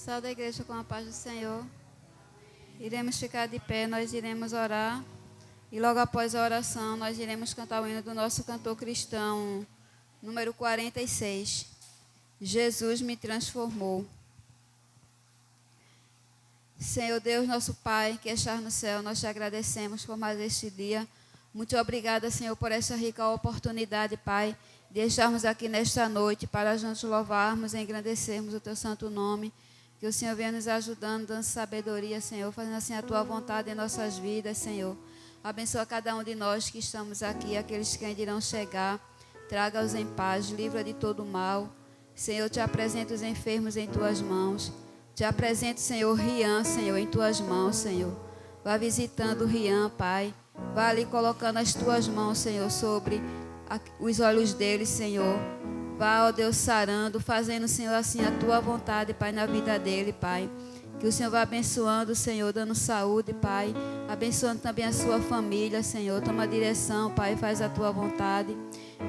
Salve a igreja com a paz do Senhor. Iremos ficar de pé, nós iremos orar. E logo após a oração, nós iremos cantar o hino do nosso cantor cristão, número 46. Jesus me transformou. Senhor Deus, nosso Pai, que estás no céu, nós te agradecemos por mais este dia. Muito obrigada, Senhor, por essa rica oportunidade, Pai, de estarmos aqui nesta noite para juntos louvarmos e engrandecermos o teu santo nome. Que o Senhor venha nos ajudando, dando sabedoria, Senhor, fazendo assim a tua vontade em nossas vidas, Senhor. Abençoa cada um de nós que estamos aqui, aqueles que ainda irão chegar. Traga-os em paz, livra de todo mal. Senhor, te apresento os enfermos em tuas mãos. Te apresento, Senhor, Rian, Senhor, em tuas mãos, Senhor. Vá visitando Rian, Pai. Vá ali colocando as tuas mãos, Senhor, sobre os olhos dele, Senhor. Vá, ó Deus, sarando, fazendo, Senhor, assim a tua vontade, Pai, na vida dele, Pai. Que o Senhor vá abençoando, Senhor, dando saúde, Pai. Abençoando também a sua família, Senhor. Toma direção, Pai, faz a tua vontade.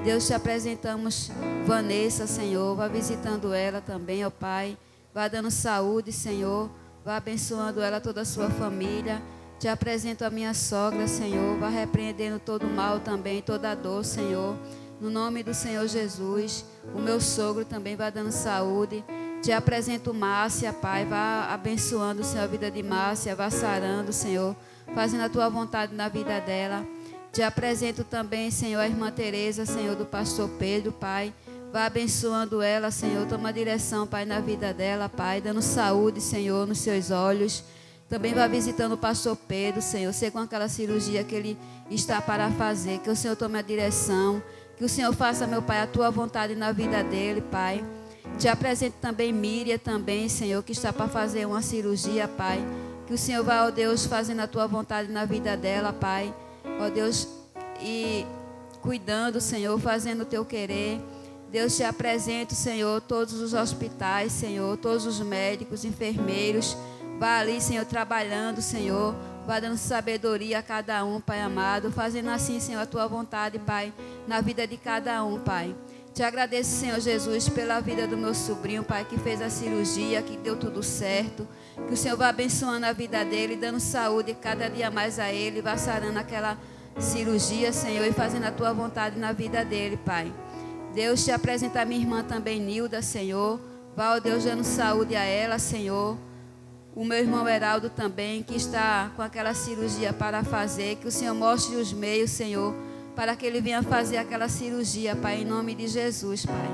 Deus, te apresentamos Vanessa, Senhor. Vá visitando ela também, ó Pai. Vá dando saúde, Senhor. Vá abençoando ela, toda a sua família. Te apresento a minha sogra, Senhor. Vá repreendendo todo o mal também, toda a dor, Senhor. No nome do Senhor Jesus. O meu sogro também vai dando saúde. Te apresento Márcia, Pai. Vá abençoando, Senhor, a vida de Márcia. Vá sarando, Senhor. Fazendo a tua vontade na vida dela. Te apresento também, Senhor, a irmã Teresa, Senhor, do pastor Pedro, Pai. Vá abençoando ela, Senhor. Toma direção, Pai, na vida dela, Pai. Dando saúde, Senhor, nos seus olhos. Também vá visitando o pastor Pedro, Senhor. Sei com aquela cirurgia que ele está para fazer. Que o Senhor tome a direção. Que o Senhor faça, meu Pai, a tua vontade na vida dele, Pai. Te apresento também Miriam, também, Senhor, que está para fazer uma cirurgia, Pai. Que o Senhor vá, ó Deus, fazendo a tua vontade na vida dela, Pai. Ó Deus, e cuidando, Senhor, fazendo o teu querer. Deus, te apresento, Senhor, todos os hospitais, Senhor, todos os médicos, enfermeiros. Vá ali, Senhor, trabalhando, Senhor. Vá dando sabedoria a cada um, Pai amado. Fazendo assim, Senhor, a tua vontade, Pai, na vida de cada um, Pai. Te agradeço, Senhor Jesus, pela vida do meu sobrinho, Pai, que fez a cirurgia, que deu tudo certo. Que o Senhor vá abençoando a vida dele, dando saúde cada dia mais a ele. Vá sarando aquela cirurgia, Senhor, e fazendo a tua vontade na vida dele, Pai. Deus, te apresenta a minha irmã também, Nilda, Senhor. Vá, ó Deus, dando saúde a ela, Senhor. O meu irmão Heraldo também, que está com aquela cirurgia para fazer. Que o Senhor mostre os meios, Senhor, para que ele venha fazer aquela cirurgia, Pai, em nome de Jesus, Pai.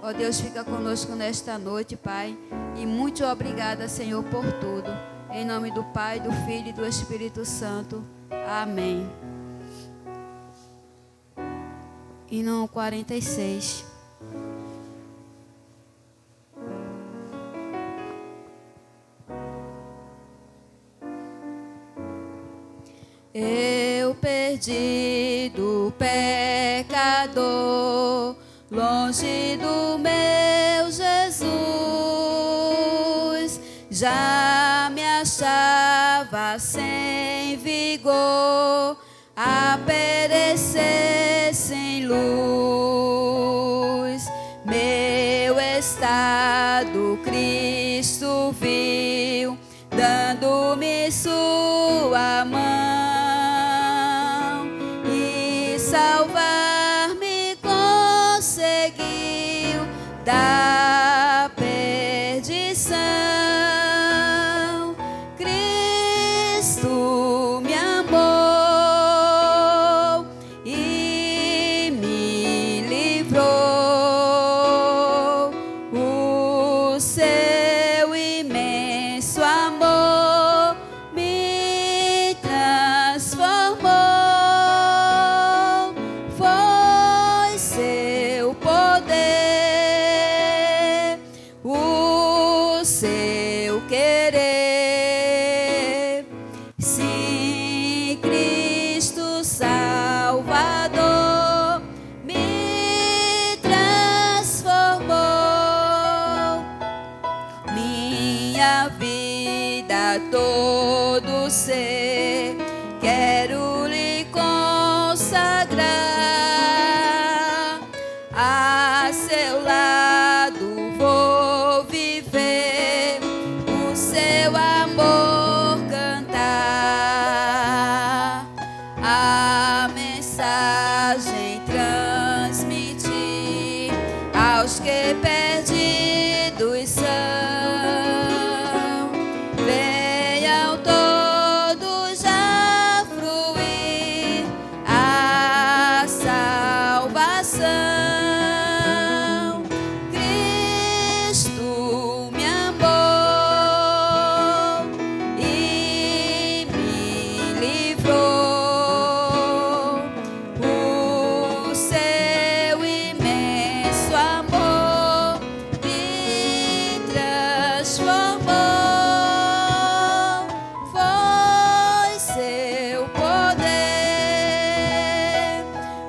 Ó Deus, fica conosco nesta noite, Pai. E muito obrigada, Senhor, por tudo. Em nome do Pai, do Filho e do Espírito Santo. Amém. Hino 46. Eu perdido pecador, longe do meu Jesus, já me achava sem vigor, a perecer sem luz. Meu estado Cristo viu, dando-me sua mão. Salvar-me conseguiu da perdição. Cristo me amou e me livrou. O seu imenso amor me transformou. Querer, sim, Cristo Salvador me transformou. Minha vida, todo ser, quero lhe consagrar. A seu lado vou viver mensagem transmitir aos que perdidos são. Venham todos a fruir a salvação. Cristo me amou e me livrou. O seu imenso amor me transformou. Foi seu poder,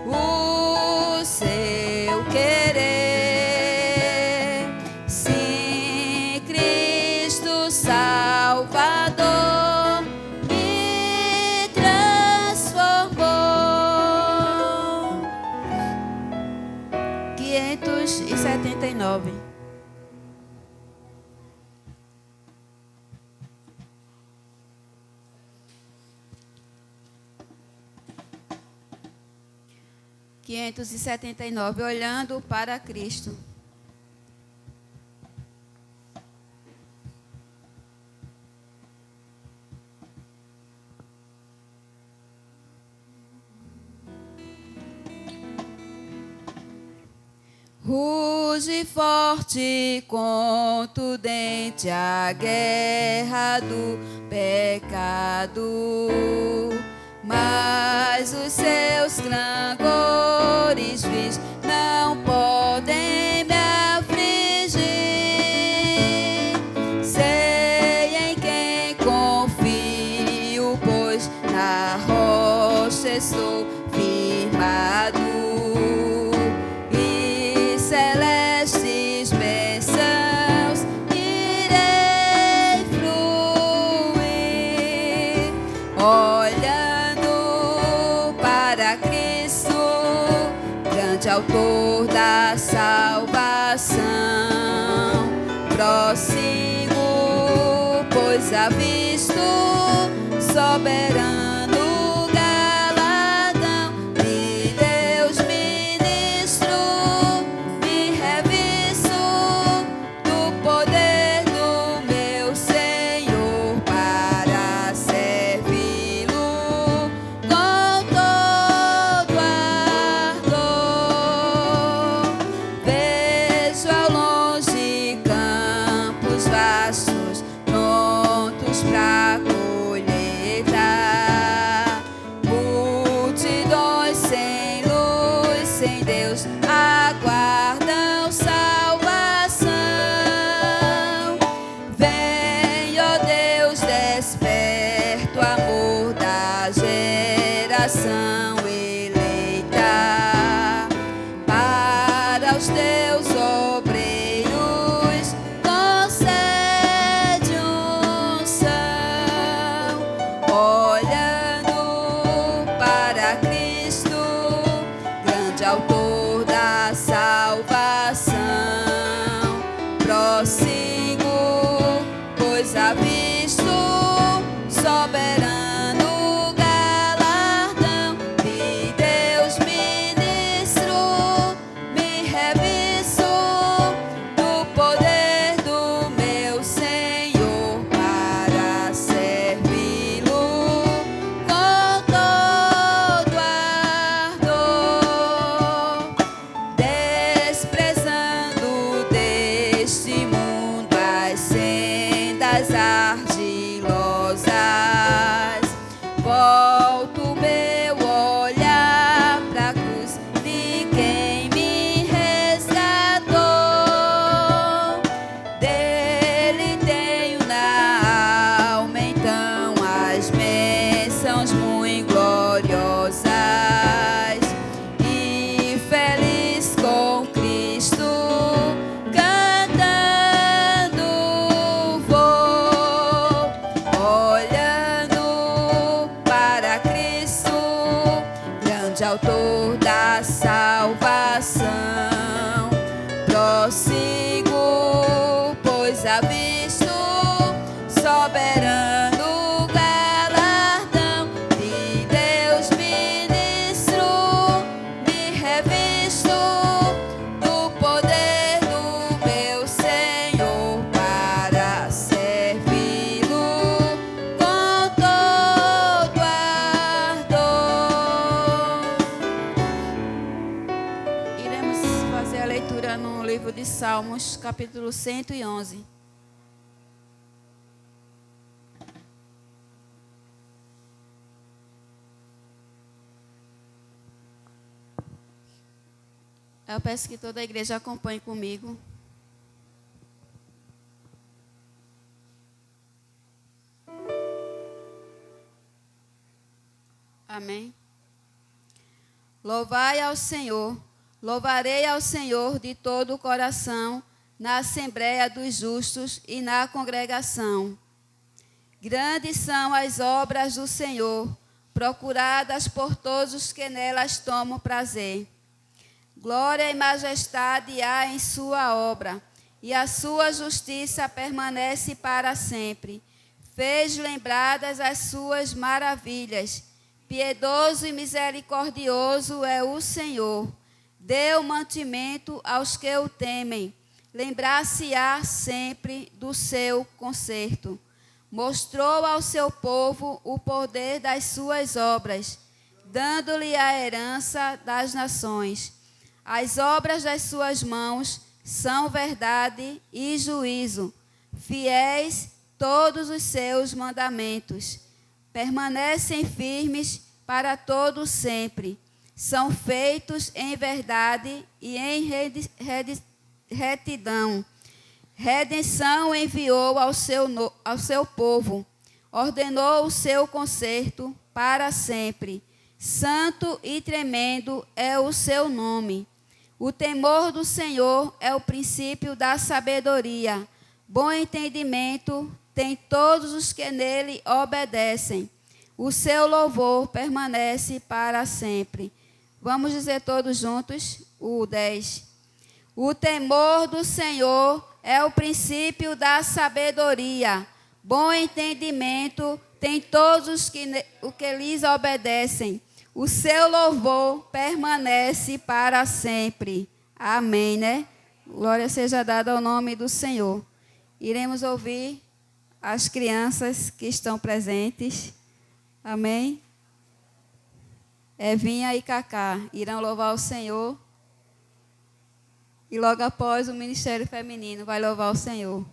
o seu querer. Sim, Cristo Salvador me transformou. 579. Olhando para Cristo. Ruge forte, contundente a guerra do pecado, mas os seus clangores vis não podem me afligir. Sei em quem confio, pois na rocha estou firmado. Celestes bênçãos irei fluir, olhando para Cristo, grande autor da salvação. Prossigo, pois avisto soberano pra colheita, multidões sem luz, sem Deus, aguardam salvação. Vem, ó Deus, desperta o amor da geração eleita, para os teus obreiros concede unção, olhando para Cristo, grande autor da salvação. Prossigo, pois avisto soberano galardão de Deus ministro, me revisto do poder do meu Senhor para servi-lo com todo ardor. leitura no livro de Salmos, capítulo 111. Eu peço que toda a igreja acompanhe comigo. Amém. Louvai ao Senhor, louvarei ao Senhor de todo o coração, na assembleia dos justos e na congregação. Grandes são as obras do Senhor, procuradas por todos os que nelas tomam prazer. Glória e majestade há em sua obra, e a sua justiça permanece para sempre. Fez lembradas as suas maravilhas. Piedoso e misericordioso é o Senhor. Deu mantimento aos que o temem. Lembrar-se-á sempre do seu conserto. Mostrou ao seu povo o poder das suas obras, dando-lhe a herança das nações. As obras das suas mãos são verdade e juízo. Fiéis todos os seus mandamentos. Permanecem firmes para todo sempre. São feitos em verdade e em retidão. Redenção enviou ao seu povo. Ordenou o seu conserto para sempre. Santo e tremendo é o seu nome. O temor do Senhor é o princípio da sabedoria. Bom entendimento tem todos os que nele obedecem. O seu louvor permanece para sempre. Vamos dizer todos juntos o 10. O temor do Senhor é o princípio da sabedoria. Bom entendimento tem todos os que lhes obedecem. O seu louvor permanece para sempre. Amém, né? Glória seja dada ao nome do Senhor. Iremos ouvir as crianças que estão presentes. Amém? Evinha e Cacá irão louvar o Senhor. E logo após o Ministério Feminino vai louvar o Senhor.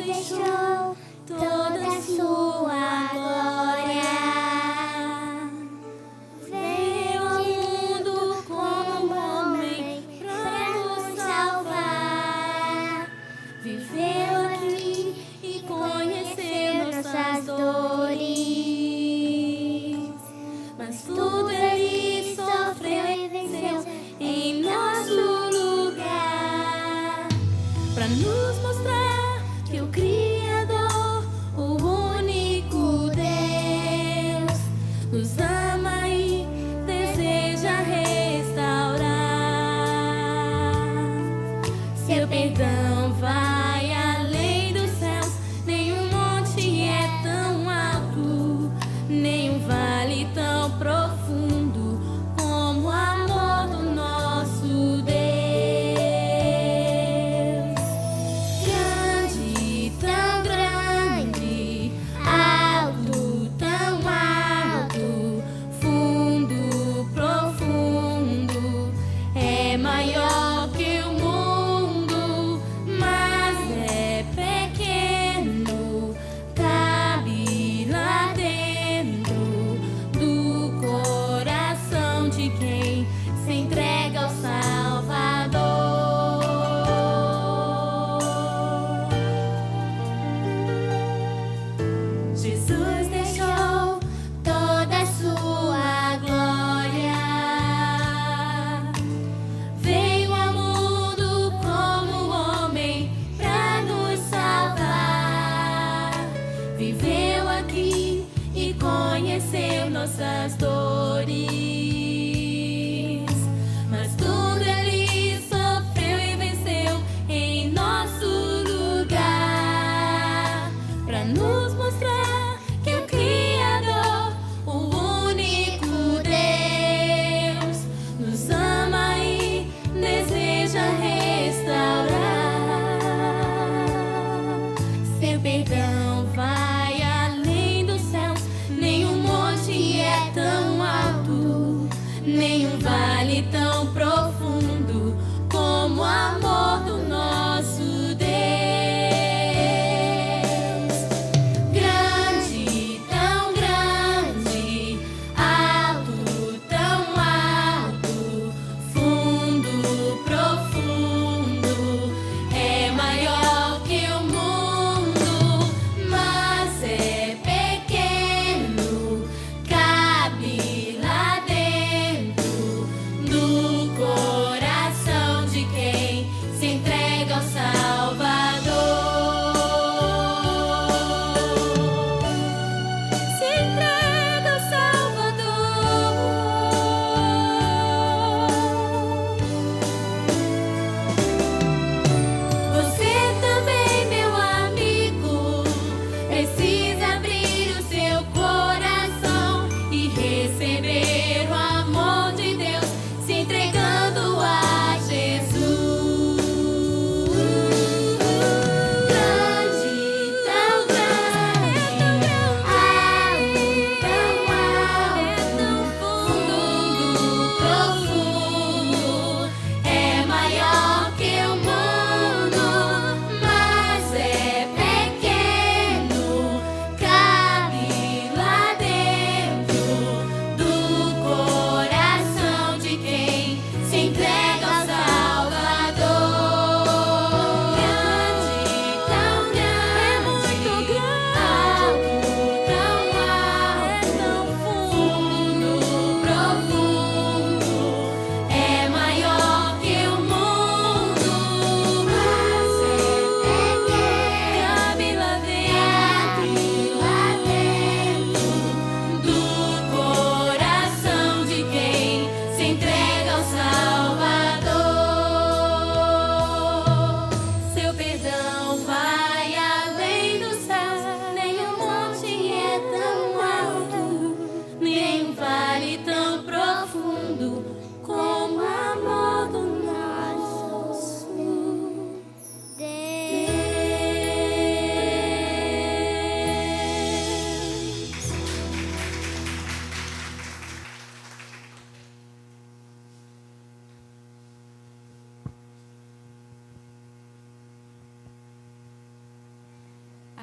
Deixou toda a sua glória, veio ao mundo como homem para nos salvar, viveu aqui e conheceu nossas dores, mas tudo ele sofreu e venceu em nosso lugar, para nos mostrar que o Criador, o único Deus, nos ama e deseja restaurar. Seu perdão vai além dos céus, nenhum monte é tão alto, nenhum vale tão profundo como o amor do nosso Deus. Grande, tão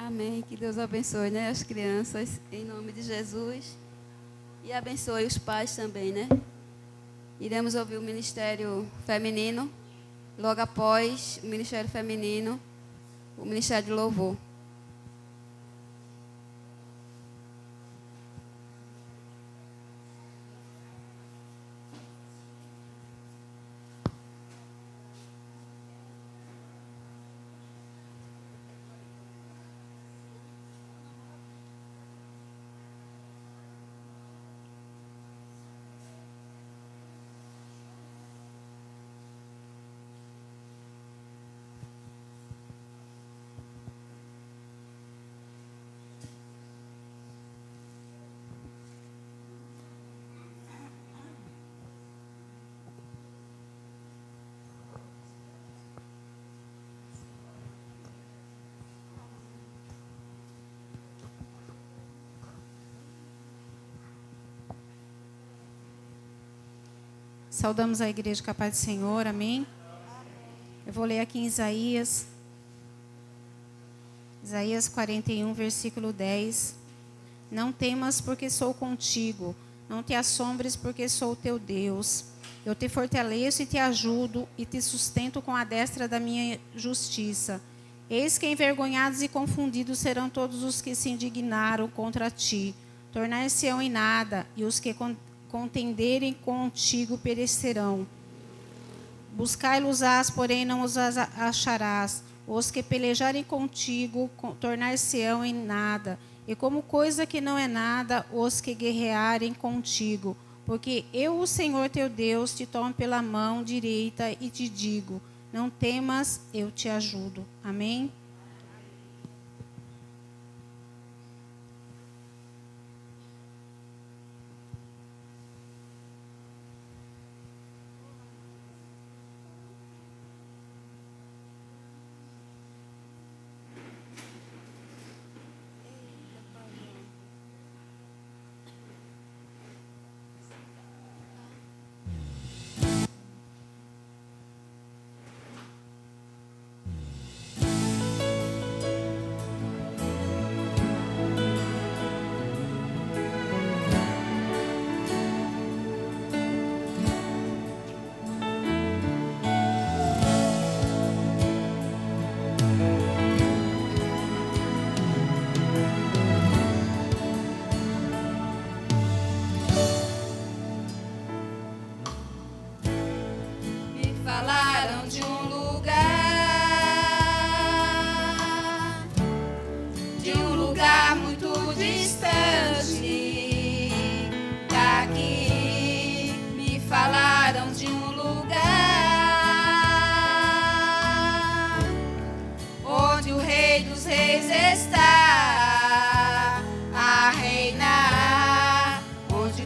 Amém. Que Deus abençoe, né, as crianças, em nome de Jesus. E abençoe os pais também, né? Iremos ouvir o Ministério Feminino. Logo após o Ministério Feminino, o Ministério de Louvor. Saudamos a igreja com a paz do Senhor, amém? Eu vou ler aqui em Isaías 41, versículo 10. Não temas, porque sou contigo. Não te assombres, porque sou o teu Deus. Eu te fortaleço e te ajudo, e te sustento com a destra da minha justiça. Eis que envergonhados e confundidos serão todos os que se indignaram contra ti. Tornar-se-ão em nada, e os que contenderem contigo perecerão. Buscai-los-ás, porém não os acharás. Os que pelejarem contigo tornar-se-ão em nada. E como coisa que não é nada, os que guerrearem contigo. Porque eu, o Senhor teu Deus, te tomo pela mão direita e te digo, não temas, eu te ajudo. Amém?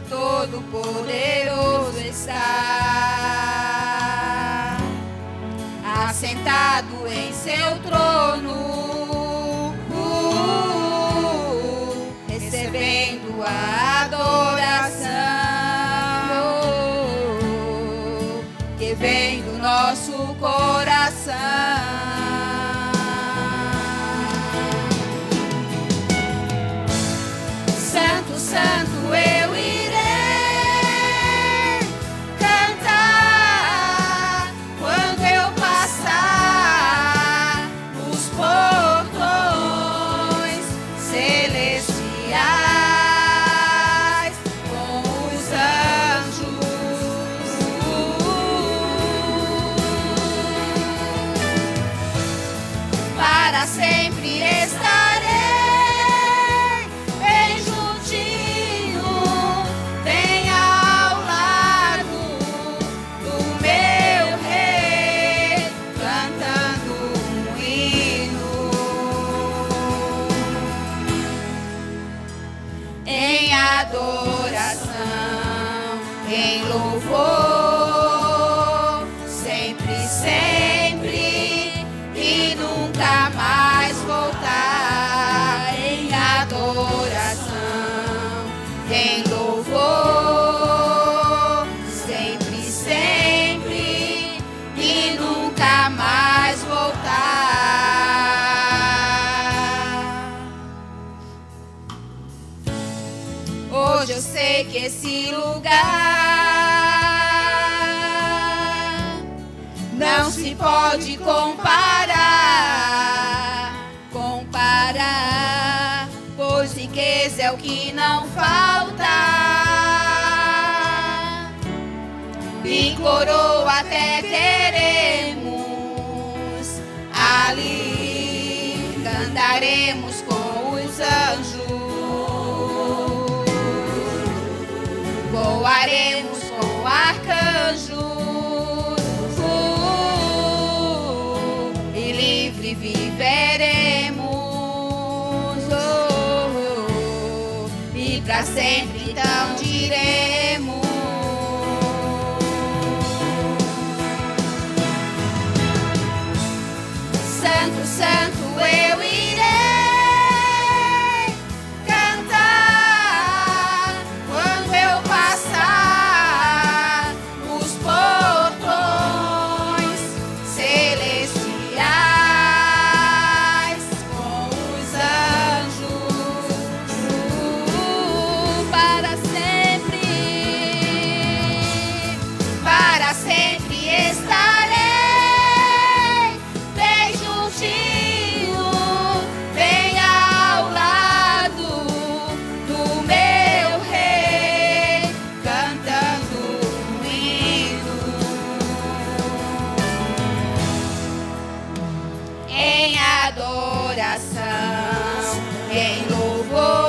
Todo-Poderoso está assentado em seu trono, recebendo a adoração que vem do nosso coração. Santo, Santo, eu irei cantar quando eu passar nos portões celestiais com os anjos. pode comparar, pois riqueza é o que não falta, e coroa até teremos, ali cantaremos com os anjos, voaremos com arcanjos, e livre viveremos, e para sempre então diremos: Santo, Santo, eu irei cantar quando eu passar os portões celestiais com os anjos. Para sempre estarei bem juntinho, bem ao lado do meu rei, cantando um hino em adoração, em louvor,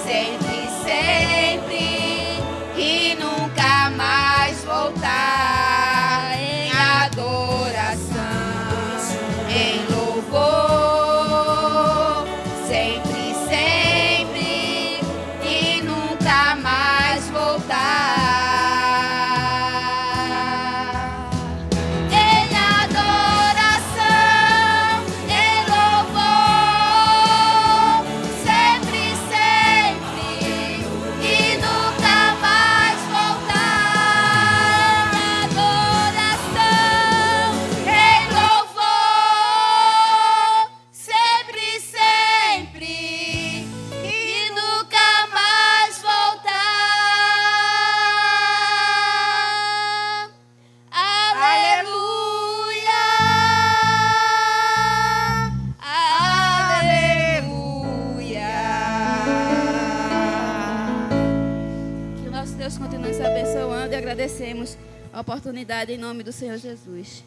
sempre, sempre, e nunca mais voltar, em adoração, em louvor, sempre, sempre, e nunca mais voltar, em adoração, em louvor, sempre, sempre, e nunca mais voltar, em adoração, em louvor, sempre, sempre, e nunca mais voltar. Aleluia, aleluia. Que o nosso Deus continue nos abençoando e agradecemos a oportunidade em nome do Senhor Jesus.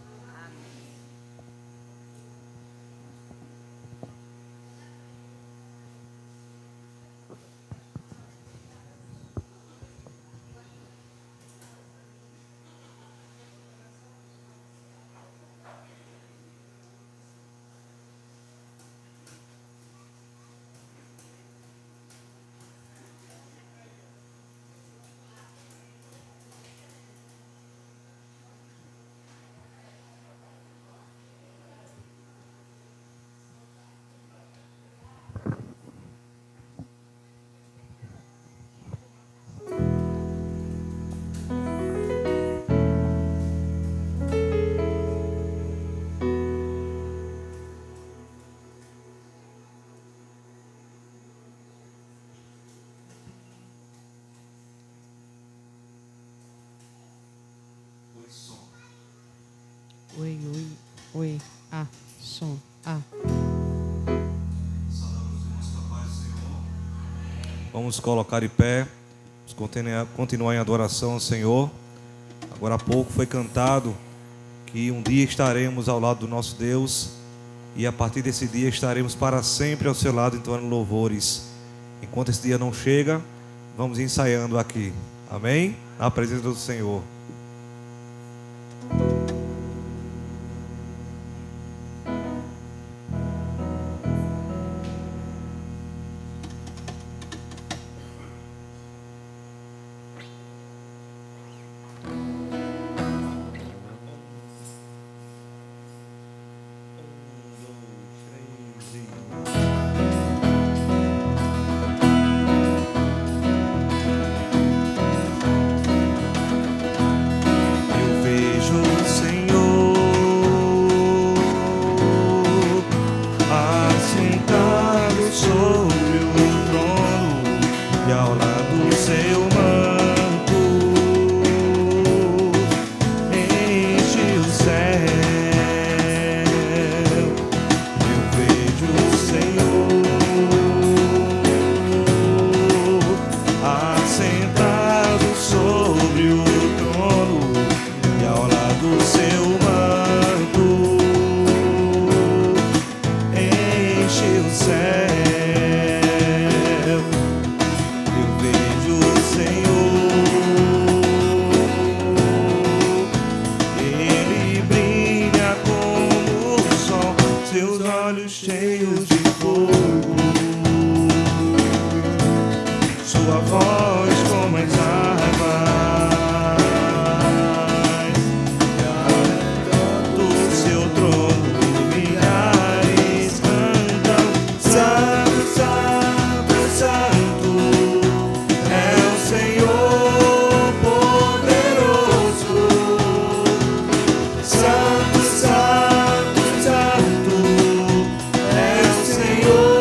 Oi, oi, oi, som, Vamos colocar em pé, vamos continuar em adoração ao Senhor. Agora há pouco foi cantado que um dia estaremos ao lado do nosso Deus, e a partir desse dia estaremos para sempre ao seu lado entoando louvores. Enquanto esse dia não chega, vamos ensaiando aqui, amém? Na presença do Senhor. Seu manto enche seu manto, enche o céu. Eu vejo o Senhor, Ele brilha como o sol, seus olhos cheios de fogo, sua voz como as águas, do seu trono milhares cantam: Santo, Santo, Santo é o Senhor poderoso. Santo, Santo, Santo é o Senhor.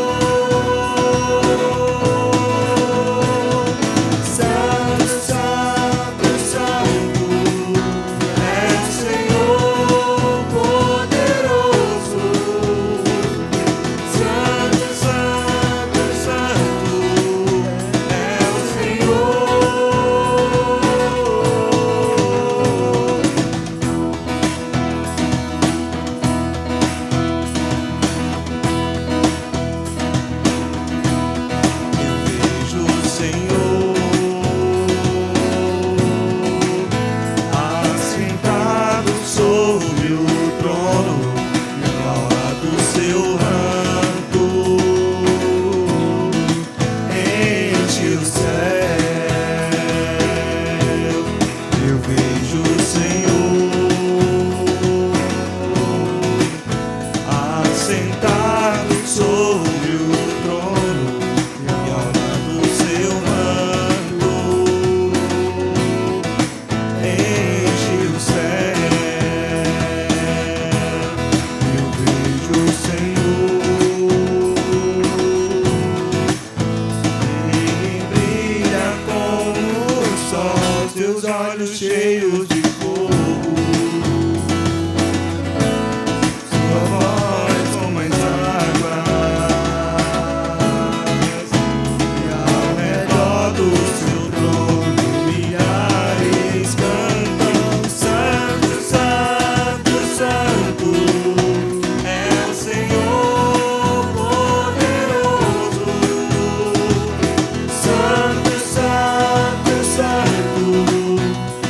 Santo, Santo, Santo é o Senhor poderoso. Santo, Santo, Santo é o Eu vejo o Senhor assentado sobre o trono, e ao lado do seu manto enche o céu. Eu vejo o Senhor assentado sobre o trono, e ao lado do seu manto enche o céu. Eu vejo o Senhor, Ele brilha como o sol, seus olhos cheios de fogo, sua voz como as águas, e ao redor do seu trono milhares cantam: Santo, Santo, Santo é o Senhor poderoso. Santo, Santo, Santo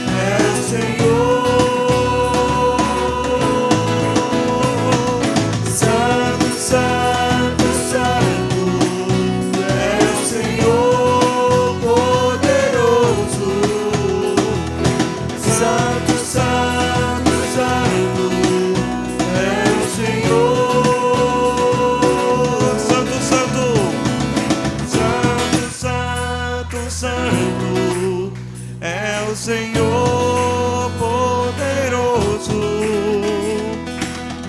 é o Senhor. Santo, Santo, Santo é o Senhor poderoso. Santo, Santo, Santo é o Senhor. Santo, Santo, Santo, Santo, Santo é o Senhor poderoso.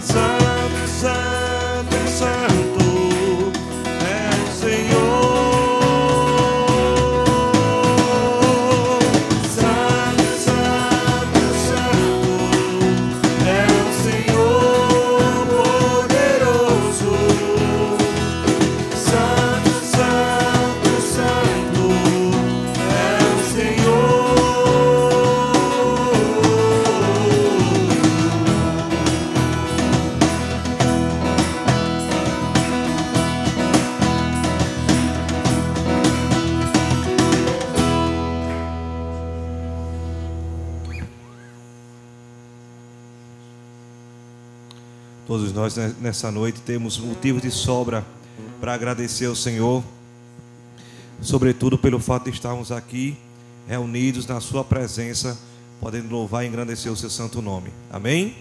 Santo, Santo, Santo é o Senhor. Santo, Santo, Santo é o Senhor poderoso. Santo, Santo, Santo é o Todos nós nessa noite temos motivo de sobra para agradecer ao Senhor, sobretudo pelo fato de estarmos aqui reunidos na sua presença, podendo louvar e engrandecer o seu santo nome. Amém?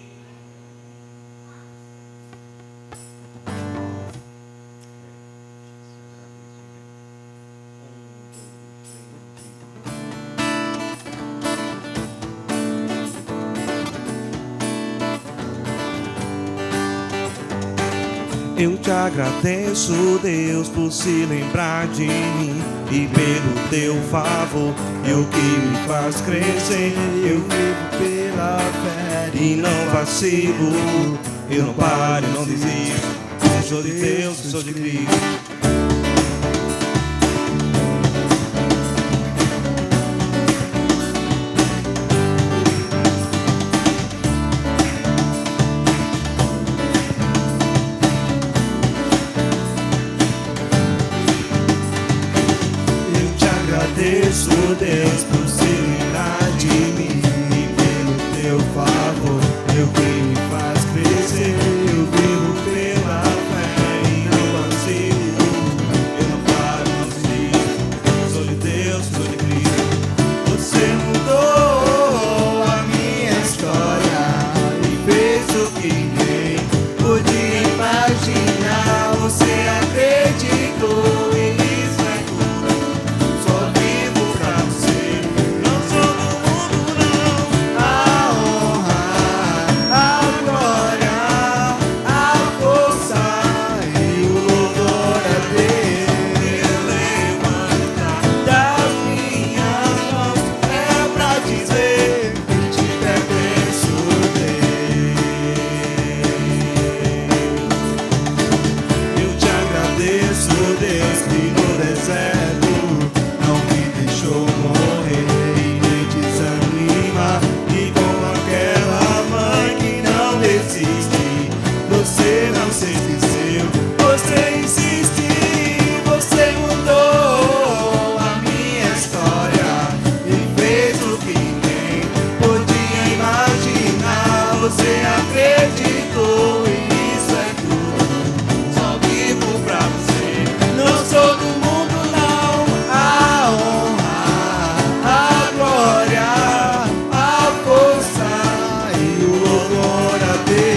Eu te agradeço, Deus, por se lembrar de mim e pelo teu favor, e o que me faz crescer. Eu vivo pela fé e não vacilo, eu não paro e não desisto. Eu sou de Deus, eu sou de Cristo. insiste, você não se esqueceu. Você insiste, você mudou a minha história e fez o que nem podia imaginar. Você acreditou e isso é tudo, só vivo pra você. Não sou do mundo não, a honra, a glória, a força e o louvor a Deus.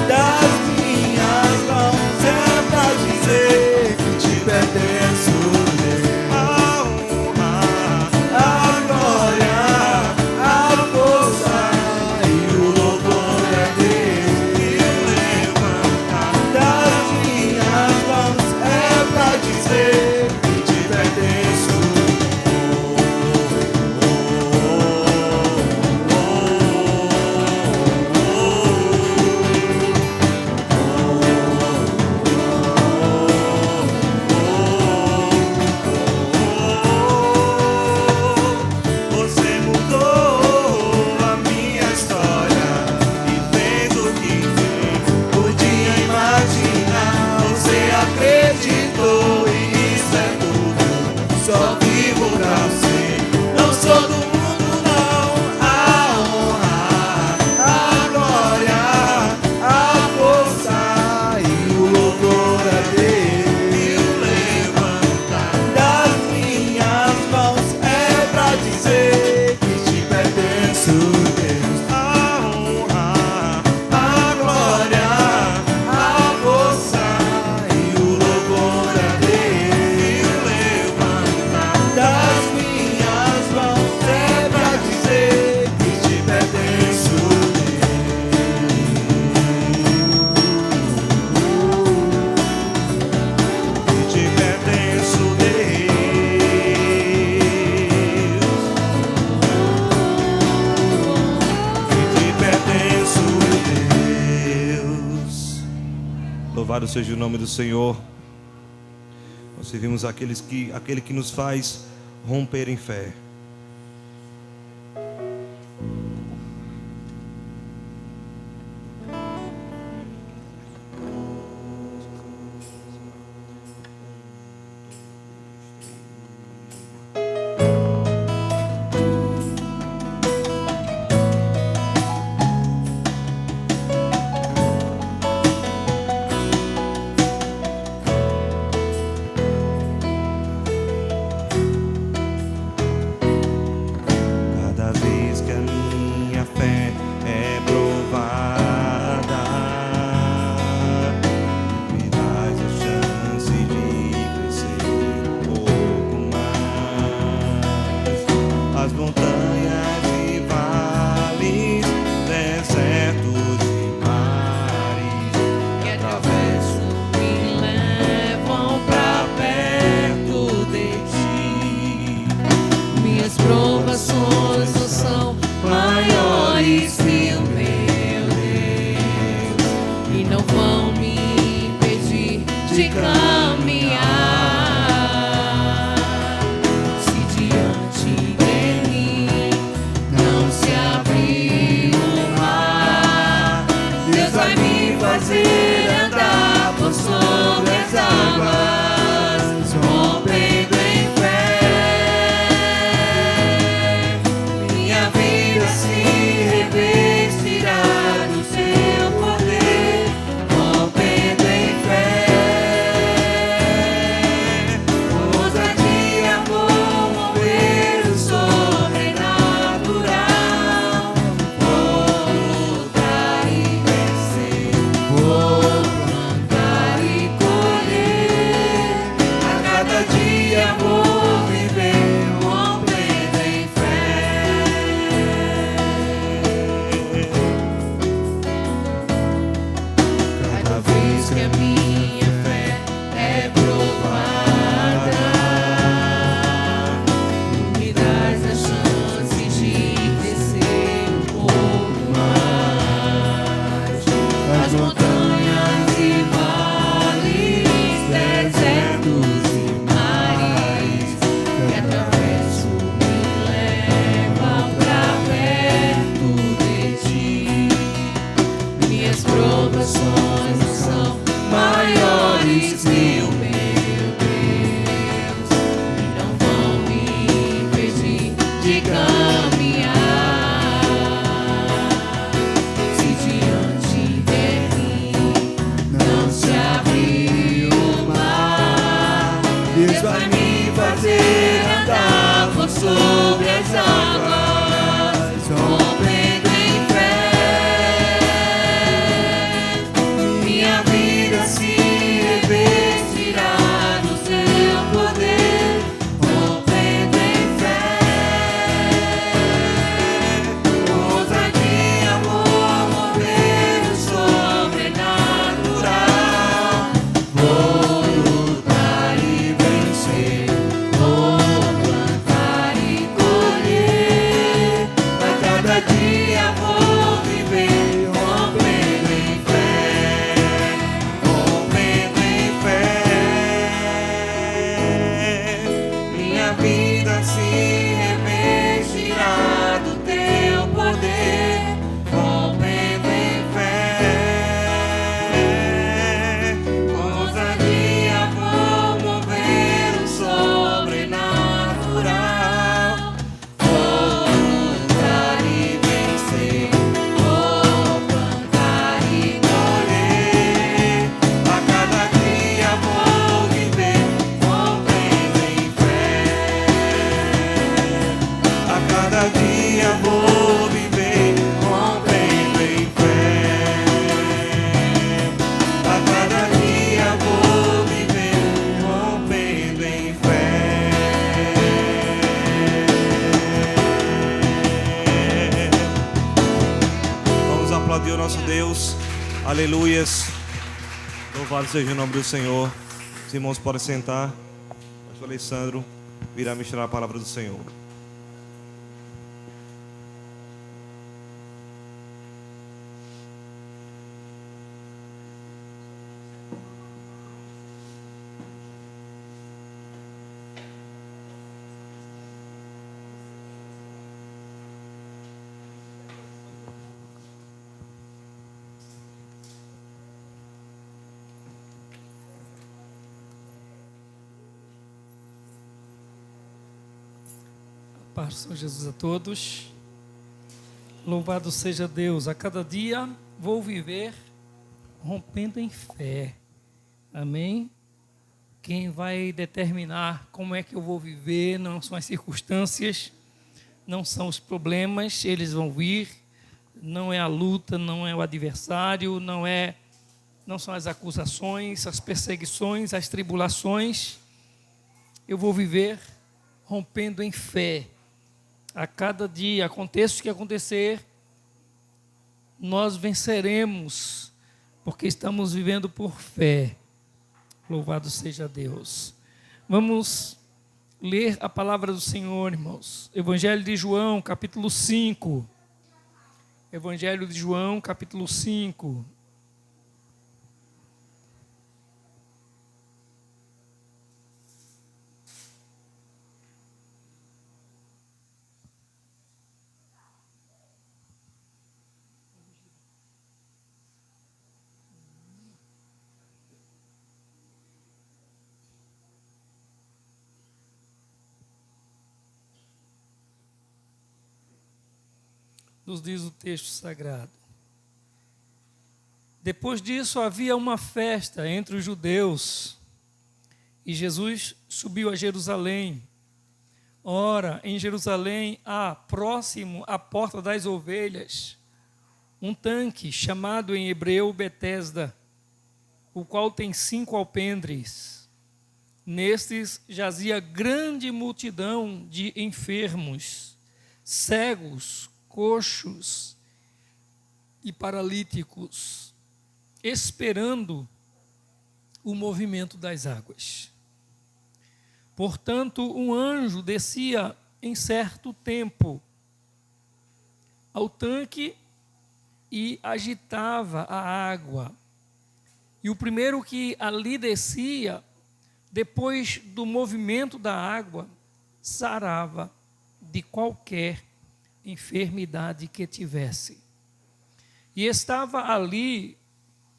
Das minhas mãos é pra dizer que te pertenço, Deus. A honra, a glória, a força e o louvor a Deus. Das minhas mãos é pra dizer que te pertenço. Você mudou a minha história e fez o que nem podia imaginar. Você acreditou e isso é tudo, só vivo pra você. Não sou do mundo não, a honra, a glória, a força e o louvor a Deus. E o levantar das minhas mãos é pra dizer que te pertenço, Deus. A honra, a glória, a força e o louvor a Deus. E o levantar das minhas mãos é pra dizer que te pertenço, Deus. Que te pertenço, Deus. Que te pertenço, Deus. Louvado seja o nome do Senhor. Nós servimos aquele que nos faz romper em fé. aplaudir o nosso Deus. Aleluias. Louvado seja o nome do Senhor. Os irmãos podem sentar. O pastor Alessandro virá ministrar a palavra do Senhor. Paz do Senhor Jesus a todos. Louvado seja Deus. A cada dia vou viver rompendo em fé. Amém? Quem vai determinar como é que eu vou viver não são as circunstâncias, não são os problemas, eles vão vir. Não é a luta, não é o adversário, não são as acusações, as perseguições, as tribulações. Eu vou viver rompendo em fé. A cada dia, aconteça o que acontecer, nós venceremos, porque estamos vivendo por fé. Louvado seja Deus. Vamos ler a palavra do Senhor, irmãos. Evangelho de João, capítulo 5. Evangelho de João, capítulo 5. Nos diz o texto sagrado. Depois disso havia uma festa entre os judeus e Jesus subiu a Jerusalém. Ora, em Jerusalém há, próximo à porta das ovelhas, um tanque chamado em hebreu Betesda, o qual tem 5 alpendres. Nestes jazia grande multidão de enfermos, cegos, coxos e paralíticos, esperando o movimento das águas. Portanto, um anjo descia em certo tempo ao tanque e agitava a água. E o primeiro que ali descia, depois do movimento da água, sarava de qualquer enfermidade que tivesse. E estava ali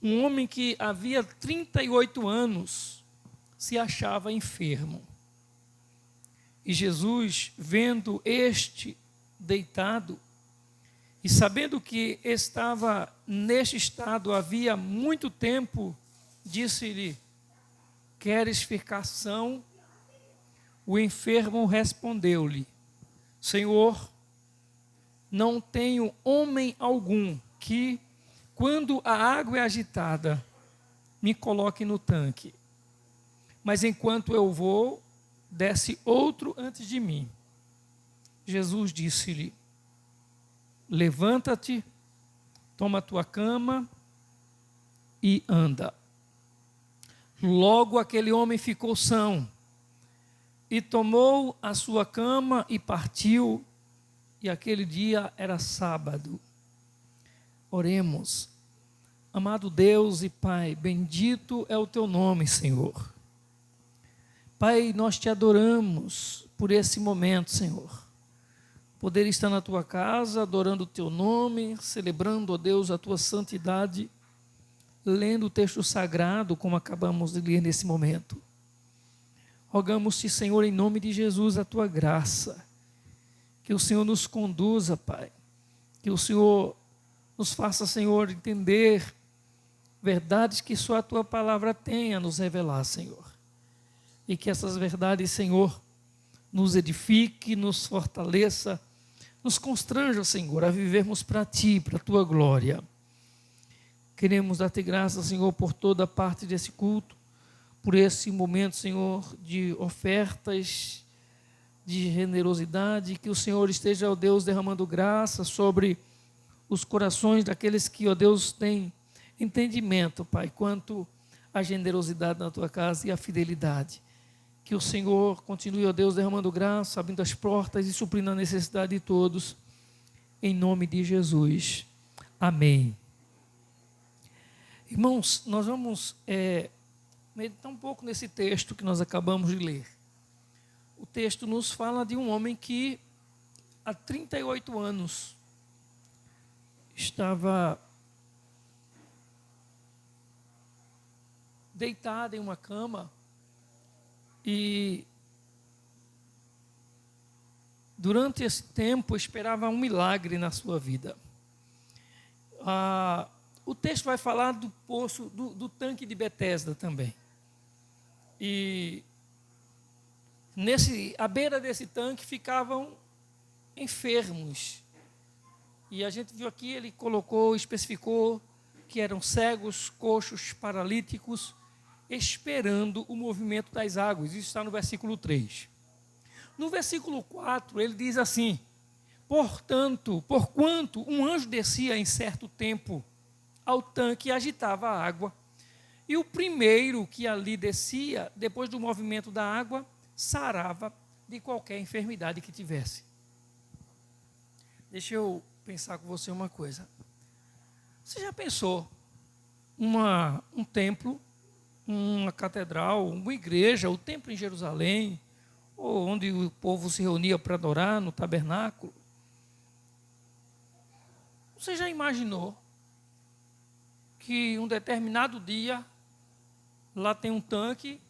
um homem que havia 38 anos, se achava enfermo. E Jesus, vendo este deitado, e sabendo que estava neste estado havia muito tempo, disse-lhe: queres ficar são? O enfermo respondeu-lhe: Senhor, não tenho homem algum que, quando a água é agitada, me coloque no tanque. Mas enquanto eu vou, desce outro antes de mim. Jesus disse-lhe: levanta-te, toma a tua cama e anda. Logo aquele homem ficou são, e tomou a sua cama e partiu. E aquele dia era sábado. Oremos. Amado Deus e Pai, bendito é o teu nome, Senhor. Pai, nós te adoramos por esse momento, Senhor. Poder estar na tua casa, adorando o teu nome, celebrando, ó Deus, a tua santidade, lendo o texto sagrado, como acabamos de ler nesse momento. Rogamos-te, Senhor, em nome de Jesus, a tua graça. Que o Senhor nos conduza, Pai. Que o Senhor nos faça, Senhor, entender verdades que só a tua palavra tem a nos revelar, Senhor. E que essas verdades, Senhor, nos edifique, nos fortaleça, nos constranja, Senhor, a vivermos para ti, para a tua glória. Queremos dar-te graças, Senhor, por toda parte desse culto, por esse momento, Senhor, de ofertas, de generosidade, que o Senhor esteja, ó Deus, derramando graça sobre os corações daqueles que, ó Deus, têm entendimento, Pai, quanto à generosidade na tua casa e a fidelidade. Que o Senhor continue, ó Deus, derramando graça, abrindo as portas e suprindo a necessidade de todos, em nome de Jesus. Amém. Irmãos, nós vamos meditar um pouco nesse texto que nós acabamos de ler. O texto nos fala de um homem que há 38 anos estava deitado em uma cama e durante esse tempo esperava um milagre na sua vida. O texto vai falar do poço, do tanque de Betesda também. E à beira desse tanque ficavam enfermos. E a gente viu aqui, ele especificou que eram cegos, coxos, paralíticos, esperando o movimento das águas. Isso está no versículo 3. No versículo 4, ele diz assim: porquanto um anjo descia em certo tempo ao tanque e agitava a água, e o primeiro que ali descia, depois do movimento da água, sarava de qualquer enfermidade que tivesse. Deixa eu pensar com você uma coisa. Você já pensou um templo, uma catedral, uma igreja, o templo em Jerusalém, ou onde o povo se reunia para adorar, no tabernáculo? Você já imaginou que um determinado dia lá tem um tanque,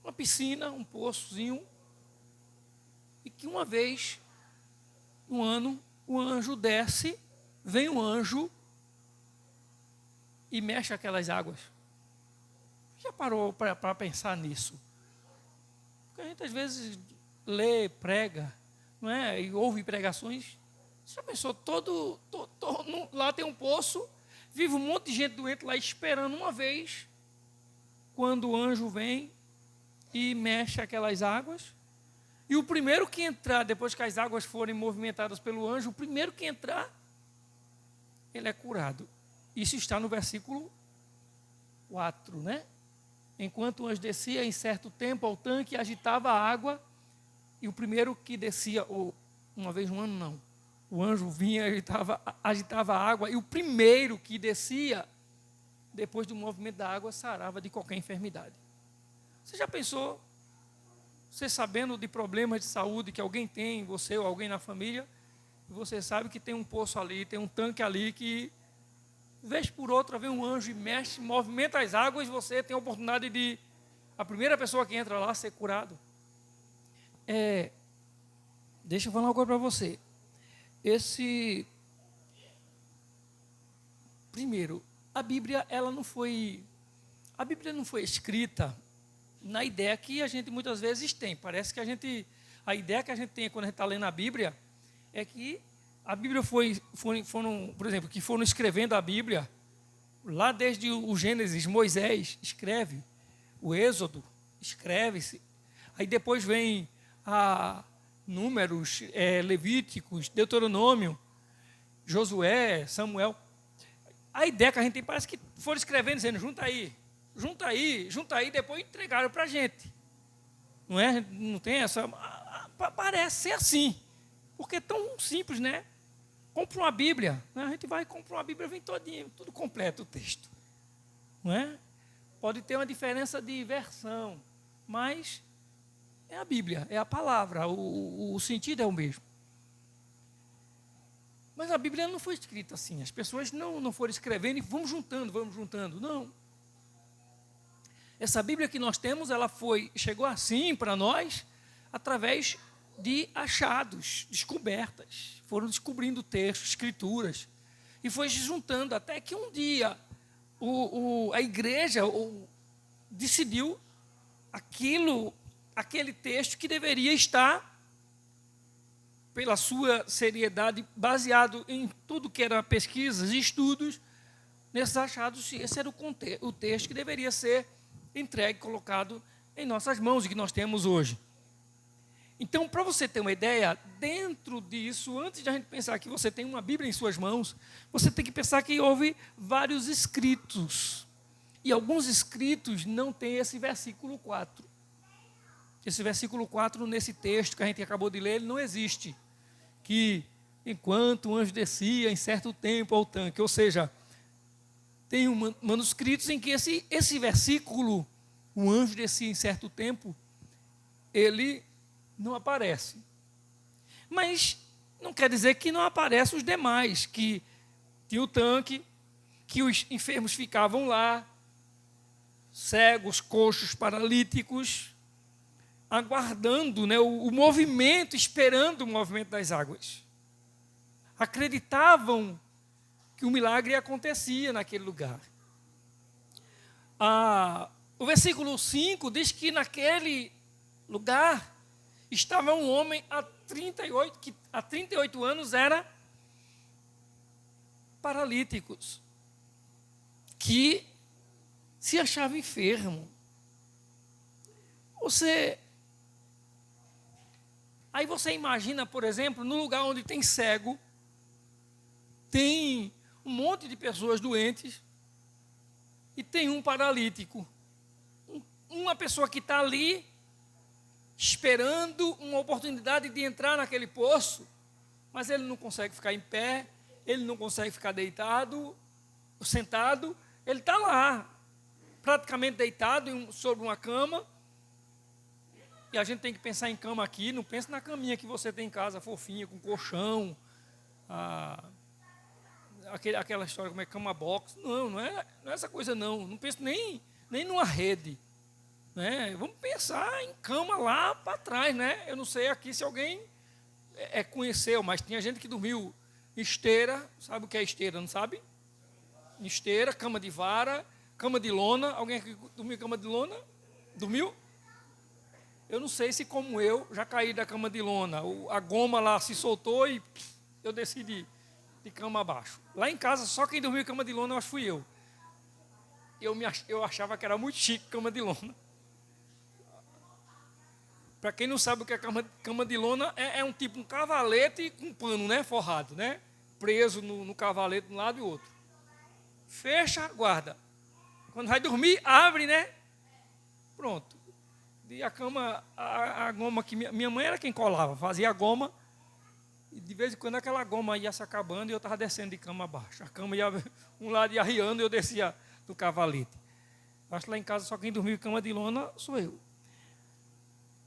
uma piscina, um poçozinho, e que uma vez no ano o anjo desce, vem um anjo e mexe aquelas águas? Já parou para pensar nisso? Porque a gente às vezes lê, prega, não é? E ouve pregações. Você já pensou, lá tem um poço, vive um monte de gente doente lá esperando uma vez, quando o anjo vem e mexe aquelas águas, e o primeiro que entrar, depois que as águas forem movimentadas pelo anjo, o primeiro que entrar, ele é curado. Isso está no versículo 4, né? Enquanto o anjo descia em certo tempo ao tanque, agitava a água, e o primeiro que descia, ou uma vez no ano não, o anjo vinha e agitava a água, e o primeiro que descia, depois do movimento da água, sarava de qualquer enfermidade. Você já pensou, você sabendo de problemas de saúde que alguém tem, você ou alguém na família, e você sabe que tem um poço ali, tem um tanque ali que, vez por outra, vem um anjo e mexe, movimenta as águas, e você tem a oportunidade de, a primeira pessoa que entra lá, ser curado. Deixa eu falar uma coisa para você. Primeiro, a Bíblia não foi escrita na ideia que a gente muitas vezes tem. Parece que a ideia que a gente tem quando a gente está lendo a Bíblia é que a Bíblia por exemplo, que foram escrevendo a Bíblia, lá desde o Gênesis, Moisés escreve, o Êxodo escreve-se, aí depois vem Números, Levíticos, Deuteronômio, Josué, Samuel. A ideia que a gente tem parece que foram escrevendo, dizendo, junta aí, depois entregaram para a gente. Não é? Não tem essa... Parece ser assim, porque é tão simples, né? Compra uma Bíblia, né? A gente vai comprar uma Bíblia, vem todinho, tudo completo o texto. Não é? Pode ter uma diferença de versão, mas é a Bíblia, é a palavra, o sentido é o mesmo. Mas a Bíblia não foi escrita assim, as pessoas não foram escrevendo e vamos juntando, não. Essa Bíblia que nós temos, chegou assim para nós, através de achados, descobertas. Foram descobrindo textos, escrituras, e foi se juntando até que um dia a igreja decidiu aquele texto que deveria estar, pela sua seriedade, baseado em tudo que era pesquisas e estudos, nesses achados, esse era o texto que deveria ser entregue, colocado em nossas mãos, e que nós temos hoje. Então, para você ter uma ideia, dentro disso, antes de a gente pensar que você tem uma Bíblia em suas mãos, você tem que pensar que houve vários escritos. E alguns escritos não têm esse versículo 4. Esse versículo 4, nesse texto que a gente acabou de ler, ele não existe. Que enquanto o anjo descia em certo tempo ao tanque. Ou seja, tem manuscritos em que esse versículo, o anjo descia em certo tempo, ele não aparece. Mas não quer dizer que não aparecem os demais, que tinha o tanque, que os enfermos ficavam lá, cegos, coxos, paralíticos, aguardando, né, o movimento, esperando o movimento das águas. Acreditavam que o milagre acontecia naquele lugar. O versículo 5 diz que naquele lugar estava um homem que há 38 anos era paralíticos, que se achava enfermo. Aí você imagina, por exemplo, no lugar onde tem cego, tem um monte de pessoas doentes e tem um paralítico. Uma pessoa que está ali esperando uma oportunidade de entrar naquele poço, mas ele não consegue ficar em pé, ele não consegue ficar deitado, sentado, ele está lá, praticamente deitado sobre uma cama. E a gente tem que pensar em cama aqui, não pensa na caminha que você tem em casa, fofinha, com colchão, aquela história como é cama box. Não é essa coisa não penso nem numa rede. Né? Vamos pensar em cama lá para trás, né? Eu não sei aqui se alguém conheceu, mas tinha gente que dormiu em esteira. Sabe o que é esteira, não sabe? Esteira, cama de vara, cama de lona. Alguém aqui dormiu em cama de lona? Dormiu? Eu não sei se, como eu, já caí da cama de lona. A goma lá se soltou e eu desci de cama abaixo. Lá em casa, só quem dormiu em cama de lona, eu acho que fui eu. Eu achava que era muito chique cama de lona. Para quem não sabe o que é cama de lona, é um tipo um cavalete com pano, né, forrado, né, preso no cavalete de um lado e outro. Fecha, guarda. Quando vai dormir, abre, né? Pronto. E a cama, a goma que minha mãe era quem colava, fazia a goma. E de vez em quando aquela goma ia se acabando e eu estava descendo de cama abaixo. A cama ia um lado ia arriando e eu descia do cavalete. Acho que lá em casa só quem dormiu em cama de lona sou eu.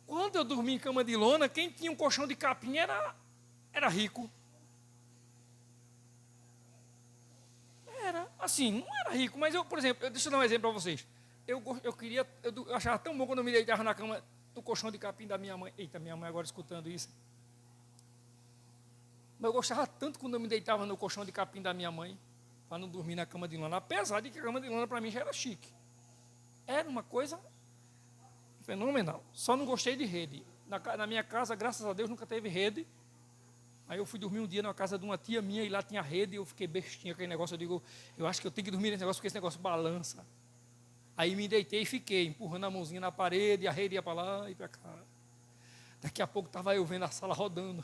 Quando eu dormi em cama de lona, quem tinha um colchão de capim era rico. Era, assim, não era rico, mas eu, por exemplo, deixa eu dar um exemplo para vocês. Eu achava tão bom quando eu me deitava na cama do colchão de capim da minha mãe. Eita, minha mãe agora escutando isso. Mas eu gostava tanto quando eu me deitava no colchão de capim da minha mãe, para não dormir na cama de lona. Apesar de que a cama de lona para mim já era chique. Era uma coisa fenomenal. Só não gostei de rede. Na minha casa, graças a Deus, nunca teve rede. Aí eu fui dormir um dia na casa de uma tia minha e lá tinha rede e eu fiquei bestinha com aquele negócio. Eu digo, eu acho que eu tenho que dormir nesse negócio porque esse negócio balança. Aí me deitei e fiquei empurrando a mãozinha na parede e a rede ia para lá e para cá. Daqui a pouco estava eu vendo a sala rodando.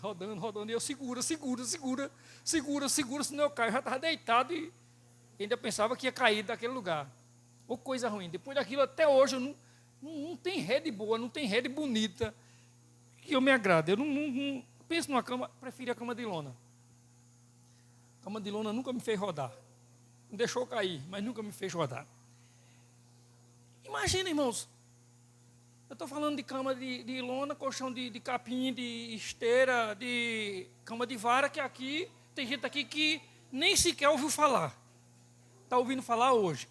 E eu segura, senão eu caio. Eu já estava deitado e ainda pensava que ia cair daquele lugar. Ou coisa ruim. Depois daquilo, até hoje, eu não tem rede boa, não tem rede bonita que eu me agrade. Eu não penso numa cama, prefiro a cama de lona. A cama de lona nunca me fez rodar. Não deixou cair, mas nunca me fez rodar. Imagina, irmãos, eu estou falando de cama de lona, colchão de capim, de esteira, de cama de vara, que aqui, tem gente aqui que nem sequer ouviu falar. Está ouvindo falar hoje.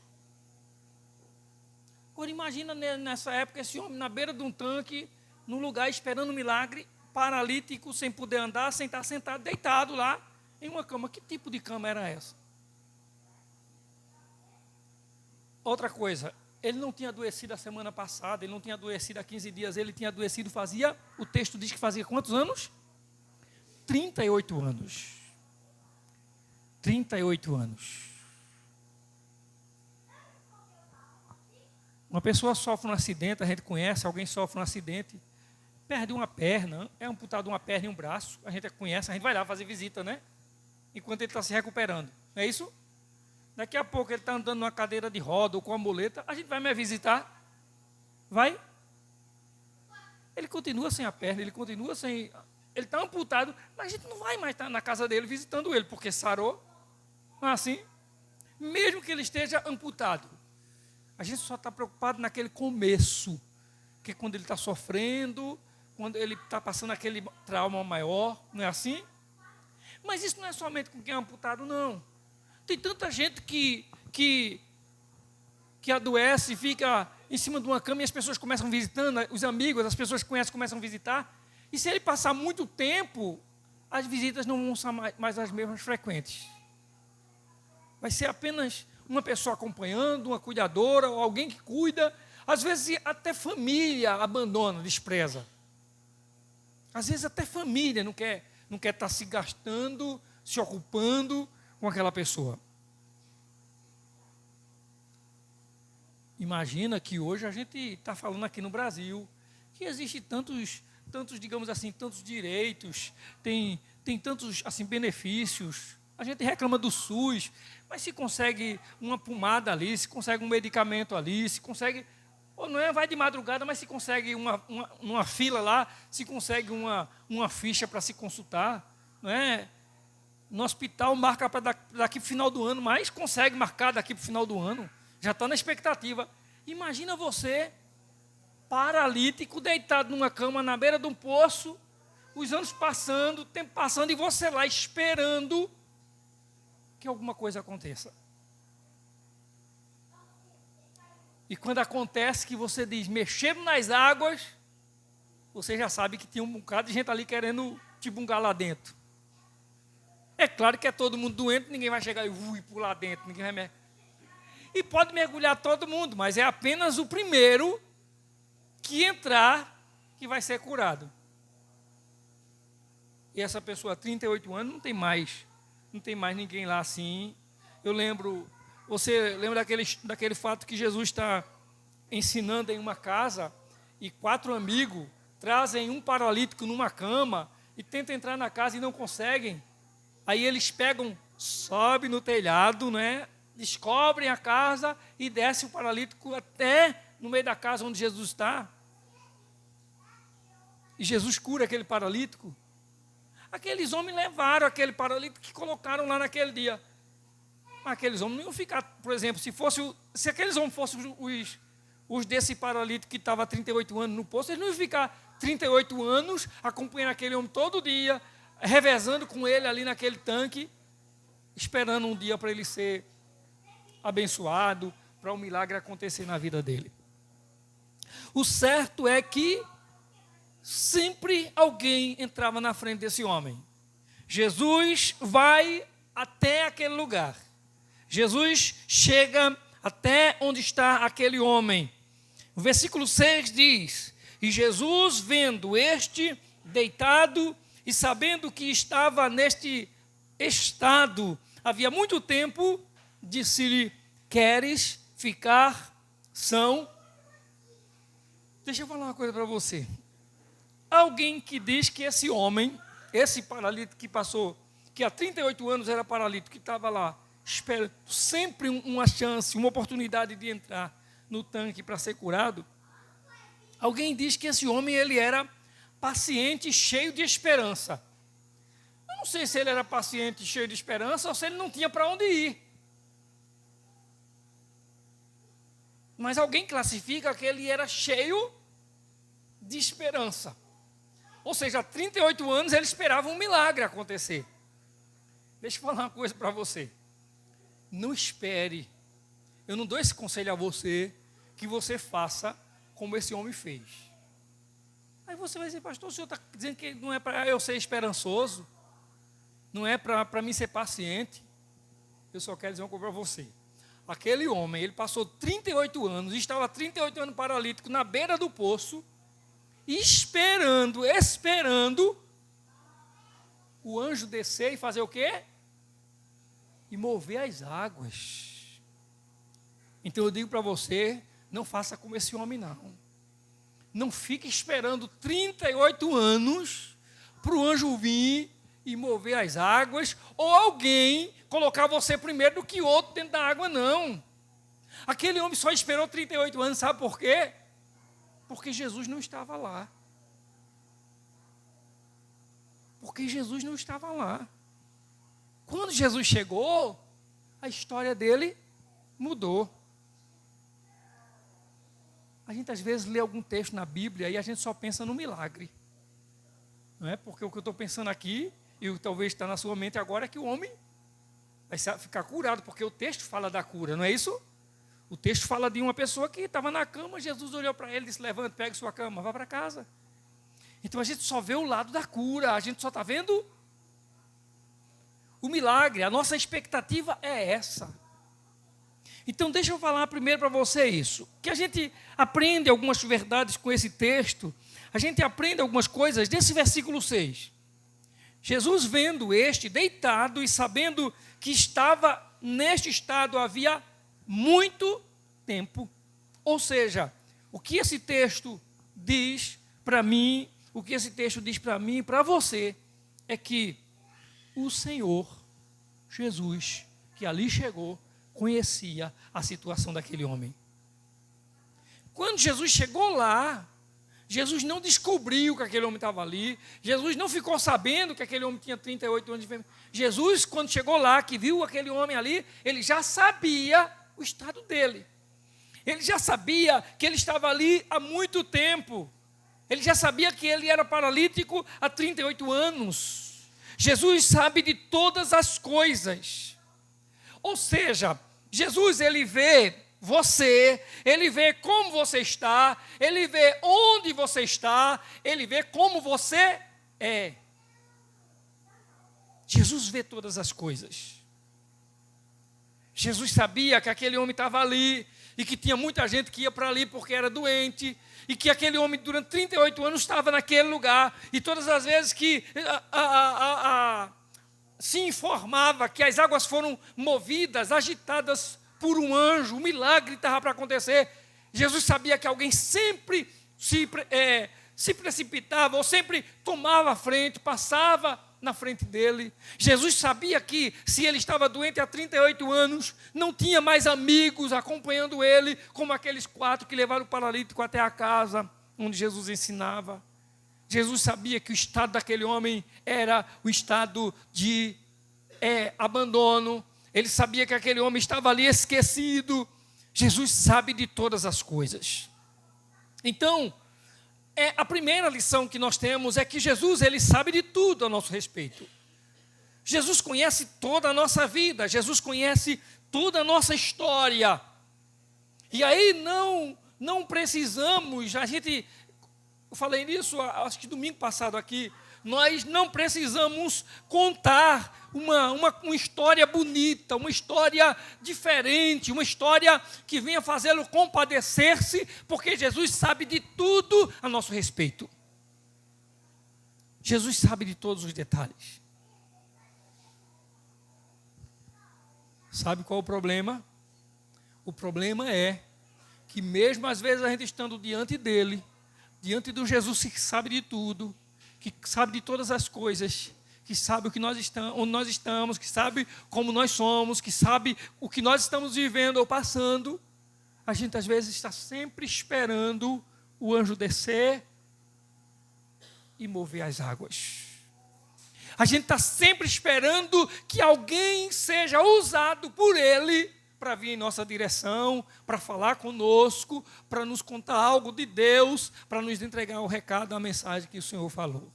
Agora imagina nessa época esse homem na beira de um tanque, num lugar esperando um milagre, paralítico, sem poder andar, sem estar sentado, deitado lá, em uma cama. Que tipo de cama era essa? Outra coisa, ele não tinha adoecido a semana passada, ele não tinha adoecido há 15 dias, ele tinha adoecido o texto diz que fazia quantos anos? 38 anos. 38 anos. Uma pessoa sofre um acidente, a gente conhece, alguém sofre um acidente, perde uma perna, é amputado uma perna e um braço, a gente conhece, a gente vai lá fazer visita, né? Enquanto ele está se recuperando, não é isso? Daqui a pouco ele está andando numa cadeira de roda ou com uma muleta, a gente vai me visitar? Vai? Ele continua sem a perna, ele continua sem... Ele está amputado, mas a gente não vai mais estar na casa dele visitando ele, porque sarou. Não é assim? Mesmo que ele esteja amputado. A gente só está preocupado naquele começo, que é quando ele está sofrendo, quando ele está passando aquele trauma maior, não é assim? Mas isso não é somente com quem é amputado, não. Tem tanta gente que adoece e fica em cima de uma cama e as pessoas começam visitando, os amigos, as pessoas que conhecem começam a visitar. E se ele passar muito tempo, as visitas não vão ser mais as mesmas frequentes. Vai ser apenas uma pessoa acompanhando, uma cuidadora, ou alguém que cuida. Às vezes até família abandona, despreza. Às vezes até família não quer estar se gastando, se ocupando com aquela pessoa. Imagina que hoje a gente está falando aqui no Brasil que existe tantos, digamos assim, tantos direitos, tem tantos assim benefícios. A gente reclama do SUS, mas se consegue uma pomada ali, se consegue um medicamento ali, se consegue, ou não é, vai de madrugada, mas se consegue uma fila lá, se consegue uma ficha para se consultar, não é? No hospital marca para daqui para o final do ano, mas consegue marcar daqui para o final do ano, já está na expectativa. Imagina você, paralítico, deitado numa cama na beira de um poço, os anos passando, o tempo passando, e você lá esperando que alguma coisa aconteça. E quando acontece que você diz, mexendo nas águas, você já sabe que tinha um bocado de gente ali querendo te bungar lá dentro. É claro que é todo mundo doente, ninguém vai chegar e pular dentro, ninguém vai e pode mergulhar todo mundo, mas é apenas o primeiro que entrar que vai ser curado. E essa pessoa, 38 anos, não tem mais ninguém lá assim. Eu lembro, você lembra daquele fato que Jesus está ensinando em uma casa e 4 amigos trazem um paralítico numa cama e tentam entrar na casa e não conseguem. Aí eles pegam, sobem no telhado, né? Descobrem a casa e descem o paralítico até no meio da casa onde Jesus está. E Jesus cura aquele paralítico. Aqueles homens levaram aquele paralítico que colocaram lá naquele dia. Mas aqueles homens não iam ficar, por exemplo, se aqueles homens fossem os desse paralítico que estava há 38 anos no poço, eles não iam ficar 38 anos acompanhando aquele homem todo dia, revezando com ele ali naquele tanque, esperando um dia para ele ser abençoado, para um milagre acontecer na vida dele. O certo é que sempre alguém entrava na frente desse homem. Jesus vai até aquele lugar. Jesus chega até onde está aquele homem. O versículo 6 diz: e Jesus, vendo este deitado e sabendo que estava neste estado havia muito tempo, disse-lhe: queres ficar são? Deixa eu falar uma coisa para você. Alguém que diz que esse homem, esse paralítico que passou, que há 38 anos era paralítico, que estava lá, espera sempre uma chance, uma oportunidade de entrar no tanque para ser curado. Alguém diz que esse homem ele era paciente, cheio de esperança. Eu não sei se ele era paciente, cheio de esperança, ou se ele não tinha para onde ir. Mas alguém classifica que ele era cheio de esperança. Ou seja, há 38 anos ele esperava um milagre acontecer. Deixa eu falar uma coisa para você. Não espere. Eu não dou esse conselho a você, que você faça como esse homem fez. Aí você vai dizer: pastor, o senhor está dizendo que não é para eu ser esperançoso? Não é para mim ser paciente? Eu só quero dizer uma coisa para você. Aquele homem, ele passou 38 anos, estava 38 anos paralítico na beira do poço, esperando o anjo descer e fazer o quê? E mover as águas. Então eu digo para você, não faça como esse homem não. não fique esperando 38 anos para o anjo vir e mover as águas, ou alguém colocar você primeiro do que outro dentro da água, não. Aquele homem só esperou 38 anos, sabe por quê? Porque Jesus não estava lá. Porque Jesus não estava lá. Quando Jesus chegou, a história dele mudou. A gente às vezes lê algum texto na Bíblia e a gente só pensa no milagre. Não é? Porque o que eu estou pensando aqui, e o talvez está na sua mente agora, é que o homem vai ficar curado, porque o texto fala da cura, não é isso? O texto fala de uma pessoa que estava na cama, Jesus olhou para ele e disse: levante, pegue sua cama, vá para casa. Então a gente só vê o lado da cura, a gente só está vendo o milagre, a nossa expectativa é essa. Então deixa eu falar primeiro para você isso, que a gente aprende algumas verdades com esse texto, a gente aprende algumas coisas desse versículo 6. Jesus vendo este deitado e sabendo que estava neste estado havia muito tempo, ou seja, o que esse texto diz para mim, o que esse texto diz para mim e para você, é que o Senhor Jesus, que ali chegou, conhecia a situação daquele homem. Quando Jesus chegou lá, Jesus não descobriu que aquele homem estava ali, Jesus não ficou sabendo que aquele homem tinha 38 anos de enfermidade. Jesus, quando chegou lá, que viu aquele homem ali, ele já sabia o estado dele. Ele já sabia que ele estava ali há muito tempo. Ele já sabia que ele era paralítico há 38 anos. Jesus sabe de todas as coisas. Ou seja, Jesus, ele vê você, ele vê como você está, ele vê onde você está, ele vê como você é. Jesus vê todas as coisas. Jesus sabia que aquele homem estava ali e que tinha muita gente que ia para ali porque era doente e que aquele homem durante 38 anos estava naquele lugar e todas as vezes que se informava que as águas foram movidas, agitadas por um anjo, um milagre estava para acontecer. Jesus sabia que alguém sempre se precipitava ou sempre tomava a frente, passava na frente dele. Jesus sabia que se ele estava doente há 38 anos, não tinha mais amigos acompanhando ele, como aqueles 4 que levaram o paralítico até a casa onde Jesus ensinava. Jesus sabia que o estado daquele homem era o estado de abandono. Ele sabia que aquele homem estava ali esquecido. Jesus sabe de todas as coisas. Então, a primeira lição que nós temos é que Jesus, ele sabe de tudo a nosso respeito. Jesus conhece toda a nossa vida. Jesus conhece toda a nossa história. E aí não precisamos, eu falei nisso, acho que domingo passado aqui, nós não precisamos contar uma história bonita, uma história diferente, uma história que venha fazê-lo compadecer-se, porque Jesus sabe de tudo a nosso respeito. Jesus sabe de todos os detalhes. Sabe qual é o problema? O problema é que mesmo às vezes a gente estando diante dele, diante do Jesus que sabe de tudo, que sabe de todas as coisas, que sabe o que nós estamos, onde nós estamos, que sabe como nós somos, que sabe o que nós estamos vivendo ou passando, a gente às vezes está sempre esperando o anjo descer e mover as águas. A gente está sempre esperando que alguém seja usado por ele para vir em nossa direção, para falar conosco, para nos contar algo de Deus, para nos entregar o recado, a mensagem que o Senhor falou.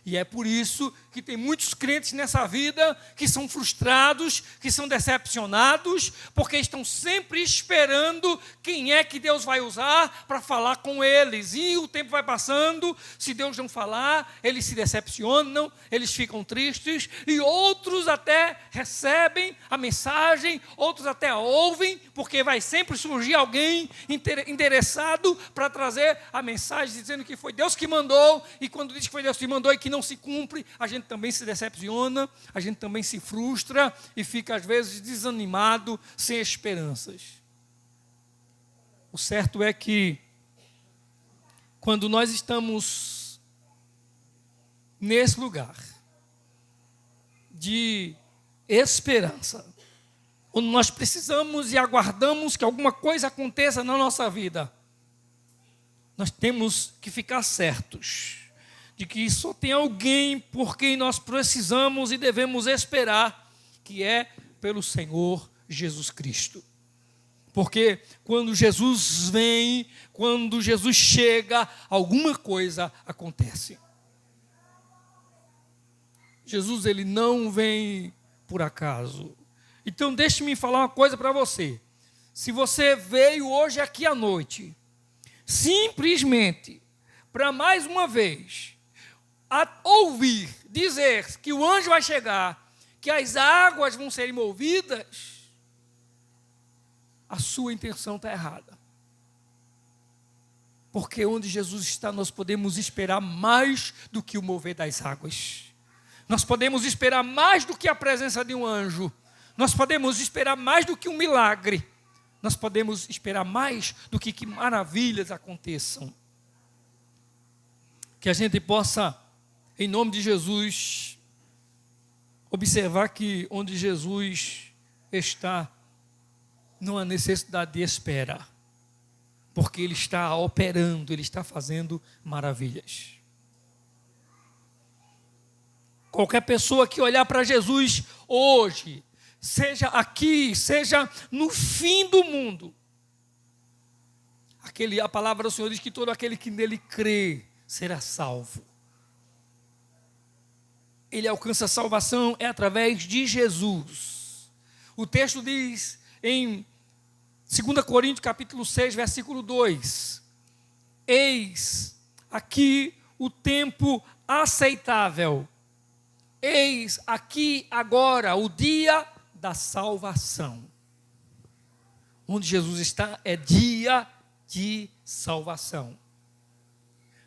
E é por isso que tem muitos crentes nessa vida que são frustrados, que são decepcionados, porque estão sempre esperando quem é que Deus vai usar para falar com eles. E o tempo vai passando, se Deus não falar, eles se decepcionam, eles ficam tristes, e outros até recebem a mensagem, outros até a ouvem, porque vai sempre surgir alguém interessado para trazer a mensagem, dizendo que foi Deus que mandou, e quando diz que foi Deus que mandou e que não se cumpre, a gente também se decepciona, a gente também se frustra e fica às vezes desanimado, sem esperanças. O certo é que quando nós estamos nesse lugar de esperança, quando nós precisamos e aguardamos que alguma coisa aconteça na nossa vida, nós temos que ficar certos de que só tem alguém por quem nós precisamos e devemos esperar, que é pelo Senhor Jesus Cristo. Porque quando Jesus vem, quando Jesus chega, alguma coisa acontece. Jesus, ele não vem por acaso. Então, deixe-me falar uma coisa para você. Se você veio hoje aqui à noite, simplesmente para mais uma vez ouvir dizer que o anjo vai chegar, que as águas vão ser movidas, a sua intenção está errada. Porque onde Jesus está, nós podemos esperar mais do que o mover das águas. Nós podemos esperar mais do que a presença de um anjo. Nós podemos esperar mais do que um milagre. Nós podemos esperar mais do que maravilhas aconteçam. Que a gente possa, em nome de Jesus, observar que onde Jesus está, não há necessidade de espera, porque Ele está operando, Ele está fazendo maravilhas. Qualquer pessoa que olhar para Jesus hoje, seja aqui, seja no fim do mundo, a palavra do Senhor diz que todo aquele que nele crê será salvo. Ele alcança a salvação através de Jesus. O texto diz em 2 Coríntios capítulo 6, versículo 2: eis aqui o tempo aceitável, eis aqui agora o dia da salvação. Onde Jesus está é dia de salvação.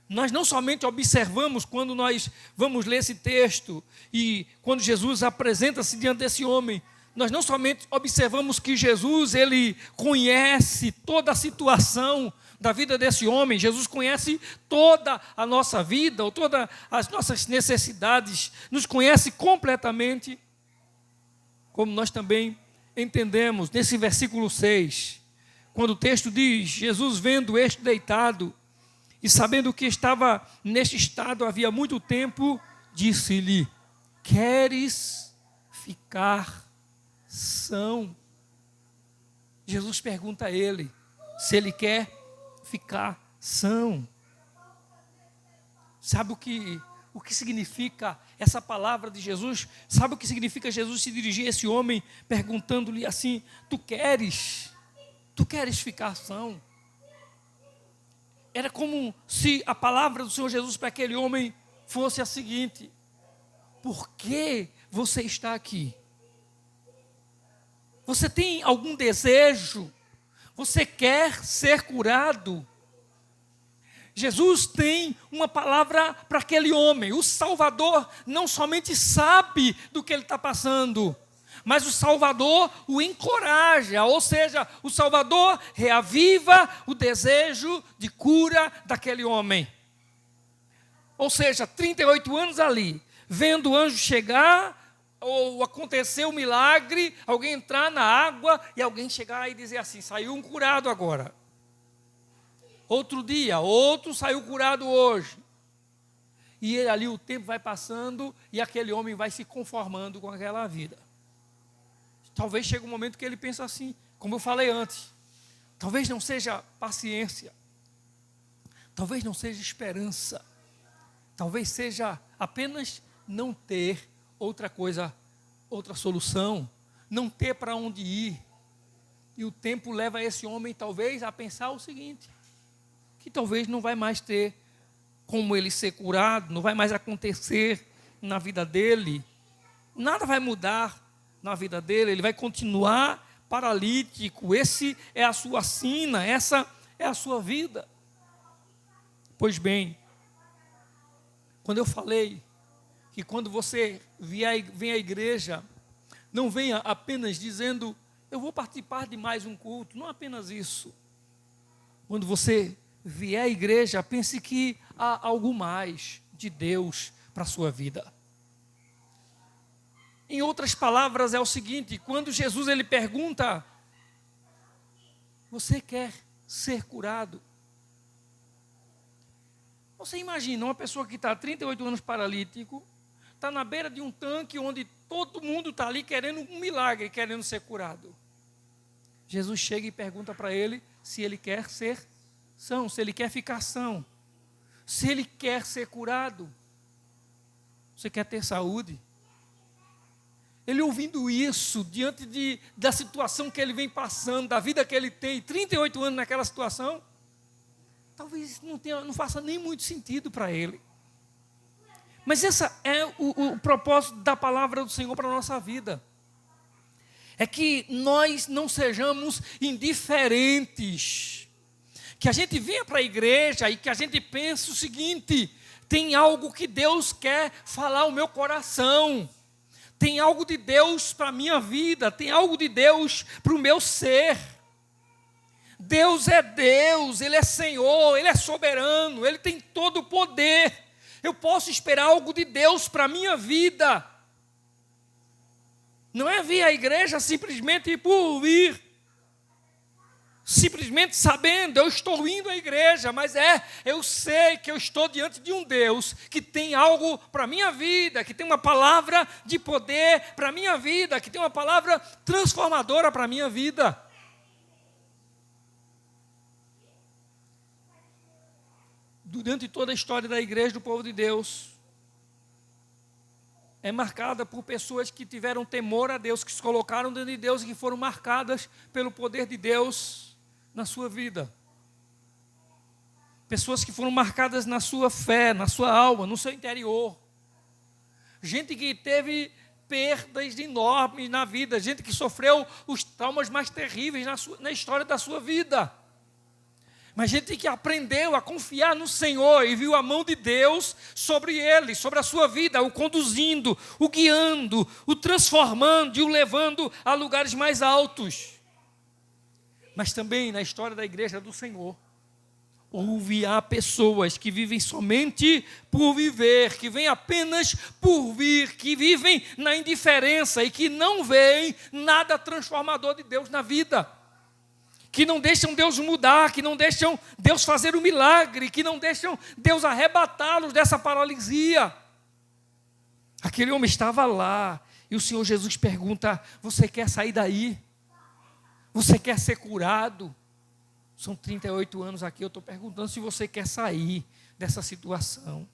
Nós não somente observamos quando nós vamos ler esse texto e quando Jesus apresenta-se diante desse homem, nós não somente observamos que Jesus, ele conhece toda a situação da vida desse homem, Jesus conhece toda a nossa vida, ou todas as nossas necessidades, nos conhece completamente, como nós também entendemos nesse versículo 6, quando o texto diz: Jesus vendo este deitado, e sabendo que estava neste estado havia muito tempo, disse-lhe: queres ficar são? Jesus pergunta a ele se ele quer ficar são. Sabe o que significa essa palavra de Jesus? Sabe o que significa Jesus se dirigir a esse homem perguntando-lhe assim: tu queres ficar são? Era como se a palavra do Senhor Jesus para aquele homem fosse a seguinte: por que você está aqui? Você tem algum desejo? Você quer ser curado? Jesus tem uma palavra para aquele homem. O Salvador não somente sabe do que ele está passando, mas o Salvador o encoraja, ou seja, o Salvador reaviva o desejo de cura daquele homem. Ou seja, 38 anos ali, vendo o anjo chegar, ou acontecer um milagre, alguém entrar na água e alguém chegar e dizer assim: saiu um curado agora. Outro dia, outro saiu curado hoje. E ele ali, o tempo vai passando e aquele homem vai se conformando com aquela vida. Talvez chegue um momento que ele pensa assim, como eu falei antes, talvez não seja paciência, talvez não seja esperança, talvez seja apenas não ter outra coisa, outra solução, não ter para onde ir. E o tempo leva esse homem talvez a pensar o seguinte, que talvez não vai mais ter como ele ser curado, não vai mais acontecer na vida dele, nada vai mudar na vida dele, ele vai continuar paralítico. Esse é a sua sina, essa é a sua vida. Pois bem, quando eu falei que quando você vem à igreja, não venha apenas dizendo: eu vou participar de mais um culto, não apenas isso. Quando você vier à igreja, pense que há algo mais de Deus para a sua vida. Em outras palavras, é o seguinte: quando Jesus ele pergunta, você quer ser curado? Você imagina uma pessoa que está há 38 anos paralítico, está na beira de um tanque onde todo mundo está ali querendo um milagre, querendo ser curado. Jesus chega e pergunta para ele se ele quer ser são, se ele quer ficar são, se ele quer ser curado. Você quer ter saúde? Ele ouvindo isso, diante da situação que ele vem passando, da vida que ele tem, 38 anos naquela situação, talvez não faça nem muito sentido para ele. Mas esse é o propósito da palavra do Senhor para a nossa vida. É que nós não sejamos indiferentes. Que a gente venha para a igreja e que a gente pense o seguinte: tem algo que Deus quer falar ao meu coração. Tem algo de Deus para a minha vida, tem algo de Deus para o meu ser. Deus é Deus, Ele é Senhor, Ele é soberano, Ele tem todo o poder. Eu posso esperar algo de Deus para a minha vida. Não é vir à igreja simplesmente por vir. Simplesmente sabendo, eu estou indo à igreja, mas eu sei que eu estou diante de um Deus que tem algo para a minha vida, que tem uma palavra de poder para a minha vida, que tem uma palavra transformadora para a minha vida. Durante toda a história da igreja do povo de Deus, é marcada por pessoas que tiveram temor a Deus, que se colocaram diante de Deus e que foram marcadas pelo poder de Deus na sua vida. Pessoas que foram marcadas na sua fé, na sua alma, no seu interior. Gente que teve perdas enormes na vida, gente que sofreu os traumas mais terríveis na história da sua vida. Mas gente que aprendeu a confiar no Senhor e viu a mão de Deus sobre ele, sobre a sua vida, o conduzindo, o guiando, o transformando e o levando a lugares mais altos. Mas também na história da igreja do Senhor, há pessoas que vivem somente por viver, que vêm apenas por vir, que vivem na indiferença e que não veem nada transformador de Deus na vida. Que não deixam Deus mudar, que não deixam Deus fazer o milagre, que não deixam Deus arrebatá-los dessa paralisia. Aquele homem estava lá e o Senhor Jesus pergunta: você quer sair daí? Você quer ser curado? São 38 anos aqui, eu estou perguntando se você quer sair dessa situação.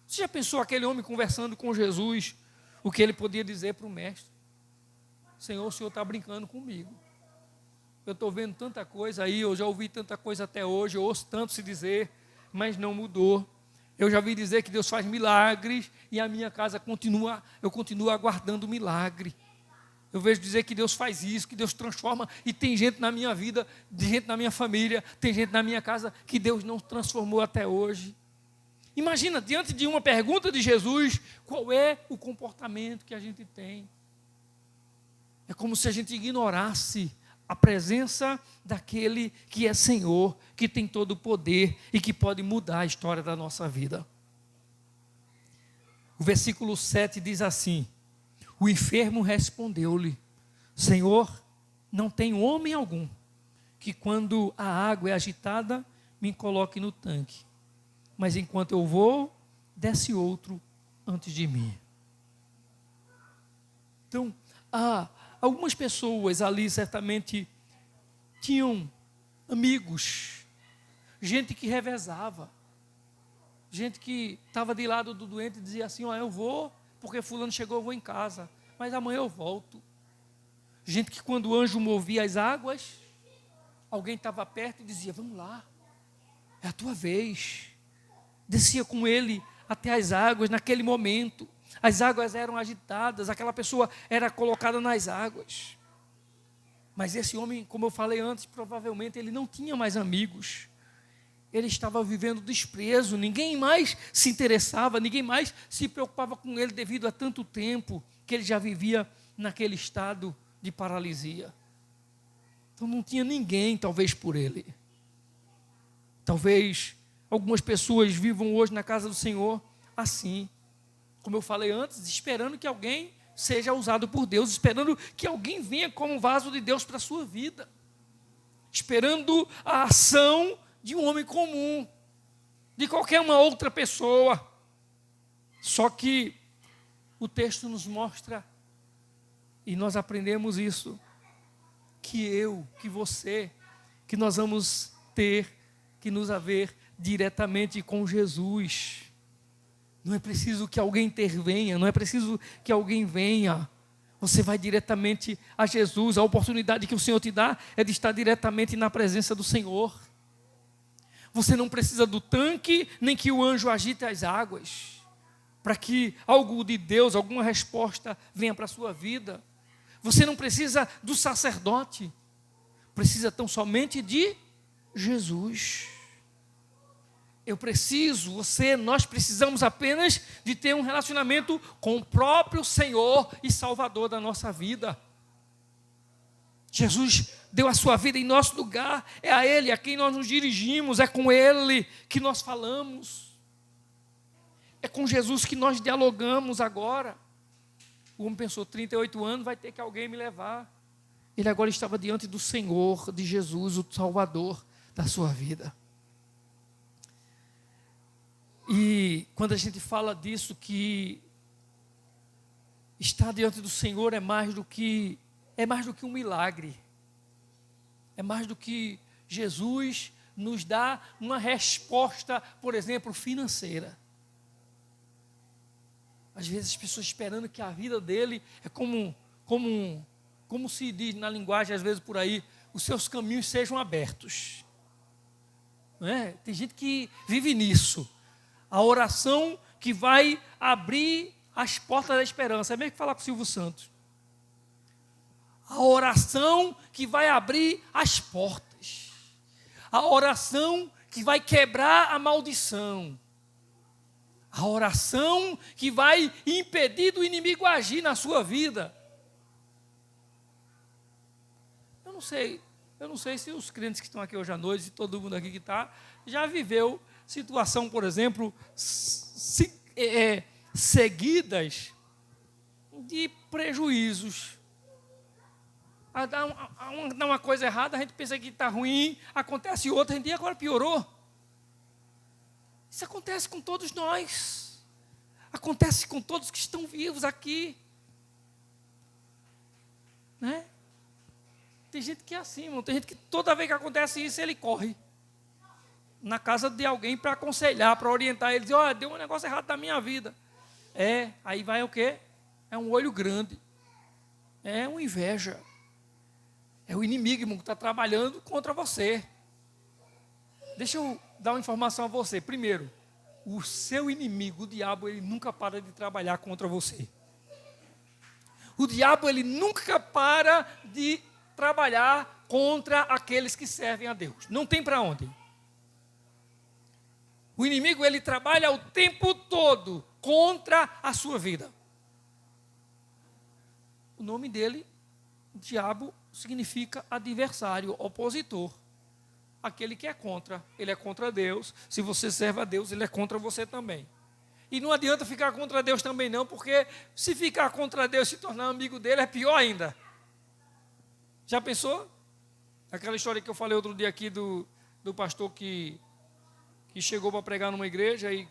Você já pensou aquele homem conversando com Jesus, o que ele podia dizer para o mestre? Senhor, o Senhor está brincando comigo. Eu estou vendo tanta coisa aí, eu já ouvi tanta coisa até hoje, eu ouço tanto se dizer, mas não mudou. Eu já vi dizer que Deus faz milagres e a minha casa eu continuo aguardando o milagre. Eu vejo dizer que Deus faz isso, que Deus transforma, e tem gente na minha vida, gente na minha família, tem gente na minha casa que Deus não transformou até hoje. Imagina, diante de uma pergunta de Jesus, qual é o comportamento que a gente tem? É como se a gente ignorasse a presença daquele que é Senhor, que tem todo o poder e que pode mudar a história da nossa vida. O versículo 7 diz assim: o enfermo respondeu-lhe: Senhor, não tem homem algum que quando a água é agitada me coloque no tanque, mas enquanto eu vou, desce outro antes de mim. Então, algumas pessoas ali certamente tinham amigos, gente que revezava, gente que estava de lado do doente e dizia assim: eu vou, porque fulano chegou, eu vou em casa, mas amanhã eu volto. Gente que quando o anjo movia as águas, alguém estava perto e dizia: vamos lá, é a tua vez. Descia com ele até as águas naquele momento. As águas eram agitadas, aquela pessoa era colocada nas águas. Mas esse homem, como eu falei antes, provavelmente ele não tinha mais amigos. Ele estava vivendo desprezo, ninguém mais se interessava, ninguém mais se preocupava com ele devido a tanto tempo que ele já vivia naquele estado de paralisia. Então não tinha ninguém, talvez, por ele. Talvez algumas pessoas vivam hoje na casa do Senhor assim, como eu falei antes, esperando que alguém seja usado por Deus, esperando que alguém venha como vaso de Deus para a sua vida, esperando a ação de um homem comum, de qualquer uma outra pessoa. Só que o texto nos mostra, e nós aprendemos isso, que eu, que você, que nós vamos ter que nos haver diretamente com Jesus. Não é preciso que alguém intervenha, não é preciso que alguém venha. Você vai diretamente a Jesus. A oportunidade que o Senhor te dá é de estar diretamente na presença do Senhor. Você não precisa do tanque, nem que o anjo agite as águas, para que algo de Deus, alguma resposta venha para a sua vida. Você não precisa do sacerdote, precisa tão somente de Jesus. Eu preciso, você, nós precisamos apenas de ter um relacionamento com o próprio Senhor e Salvador da nossa vida. Jesus deu a sua vida em nosso lugar, é a Ele a quem nós nos dirigimos, é com Ele que nós falamos, é com Jesus que nós dialogamos agora. O homem pensou, 38 anos, vai ter que alguém me levar. Ele agora estava diante do Senhor, de Jesus, o Salvador da sua vida. E quando a gente fala disso, que estar diante do Senhor é mais do que um milagre. É mais do que Jesus nos dá uma resposta, por exemplo, financeira. Às vezes as pessoas esperando que a vida dele é como se diz na linguagem, às vezes por aí, os seus caminhos sejam abertos. Não é? Tem gente que vive nisso. A oração que vai abrir as portas da esperança. É mesmo que falar com o Silvio Santos. A oração que vai abrir as portas. A oração que vai quebrar a maldição. A oração que vai impedir do inimigo agir na sua vida. Eu não sei se os crentes que estão aqui hoje à noite, se todo mundo aqui que está, já viveu situação, por exemplo, seguidas de prejuízos. Dá uma coisa errada, a gente pensa que está ruim, acontece outra, a gente agora piorou. Isso acontece com todos nós. Acontece com todos que estão vivos aqui. Né? Tem gente que é assim, irmão. Tem gente que toda vez que acontece isso, ele corre na casa de alguém para aconselhar, para orientar ele, dizer, olha, deu um negócio errado na minha vida. Aí vai o quê? É um olho grande. É uma inveja. É o inimigo, irmão, que está trabalhando contra você. Deixa eu dar uma informação a você. Primeiro, o seu inimigo, o diabo, ele nunca para de trabalhar contra você. O diabo, ele nunca para de trabalhar contra aqueles que servem a Deus. Não tem para onde. O inimigo, ele trabalha o tempo todo contra a sua vida. O nome dele, diabo, significa adversário, opositor. Aquele que é contra, ele é contra Deus. Se você serve a Deus, ele é contra você também. E não adianta ficar contra Deus também não, porque se ficar contra Deus e se tornar amigo dele, é pior ainda. Já pensou? Aquela história que eu falei outro dia aqui do pastor que chegou para pregar numa igreja, e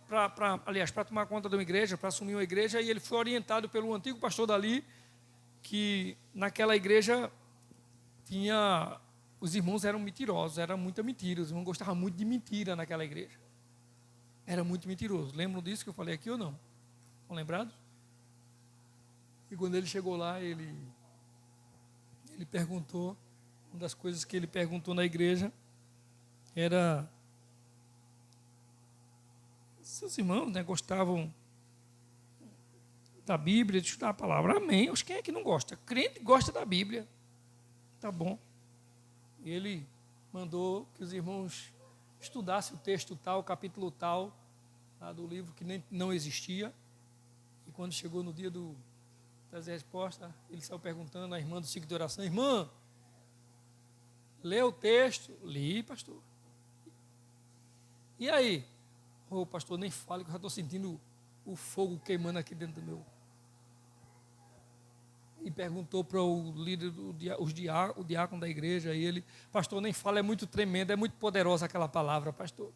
para tomar conta de uma igreja, para assumir uma igreja, e ele foi orientado pelo antigo pastor dali, que naquela igreja os irmãos eram mentirosos, era muita mentira, os irmãos gostavam muito de mentira naquela igreja. Era muito mentiroso. Lembram disso que eu falei aqui ou não? Estão lembrados? E quando ele chegou lá, ele perguntou, uma das coisas que ele perguntou na igreja era se os irmãos, né, gostavam da Bíblia, de estudar a palavra. Amém. Quem é que não gosta? Crente gosta da Bíblia. Tá bom. E ele mandou que os irmãos estudassem o texto tal, o capítulo tal, lá do livro que não existia. E quando chegou no dia das respostas, ele saiu perguntando à irmã do ciclo de oração, irmã, lê o texto? Li, pastor. E aí? Ô, pastor, nem fale que eu já estou sentindo o fogo queimando aqui dentro do meu. E perguntou para o líder, o diácono da igreja, e ele, pastor, nem fala, é muito tremendo, é muito poderosa aquela palavra, pastor.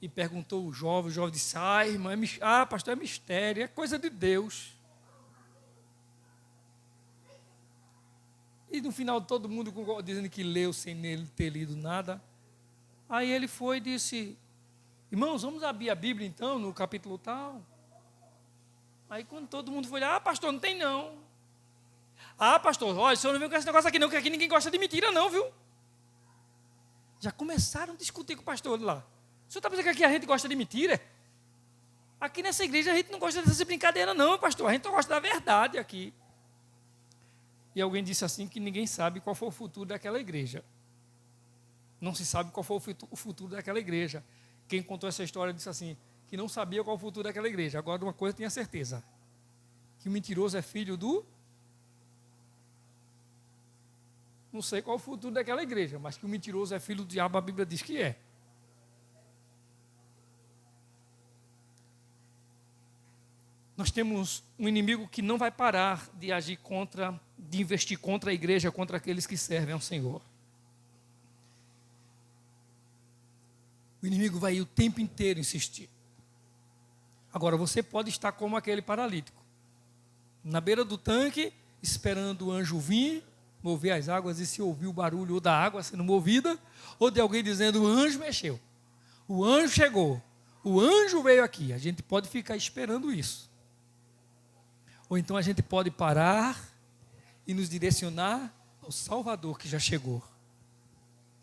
E perguntou o jovem disse, irmão, pastor, é mistério, é coisa de Deus. E no final todo mundo dizendo que leu sem nele ter lido nada. Aí ele foi e disse, irmãos, vamos abrir a Bíblia então, no capítulo tal. Aí quando todo mundo foi lá, pastor, não tem não. Pastor, olha, o senhor não veio com esse negócio aqui não, que aqui ninguém gosta de mentira não, viu? Já começaram a discutir com o pastor lá. O senhor está pensando que aqui a gente gosta de mentira? Aqui nessa igreja a gente não gosta dessa brincadeira não, pastor, a gente só gosta da verdade aqui. E alguém disse assim que ninguém sabe qual foi o futuro daquela igreja. Não se sabe qual foi o futuro daquela igreja. Quem contou essa história disse assim, que não sabia qual o futuro daquela igreja. Agora, uma coisa tinha certeza, que o mentiroso é filho do... Não sei qual o futuro daquela igreja, mas que o mentiroso é filho do diabo, a Bíblia diz que é. Nós temos um inimigo que não vai parar de agir contra, de investir contra a igreja, contra aqueles que servem ao Senhor. O inimigo vai o tempo inteiro insistir. Agora, você pode estar como aquele paralítico, na beira do tanque, esperando o anjo vir, mover as águas, e se ouvir o barulho ou da água sendo movida, ou de alguém dizendo, o anjo mexeu, o anjo chegou, o anjo veio aqui. A gente pode ficar esperando isso. Ou então a gente pode parar e nos direcionar ao Salvador que já chegou.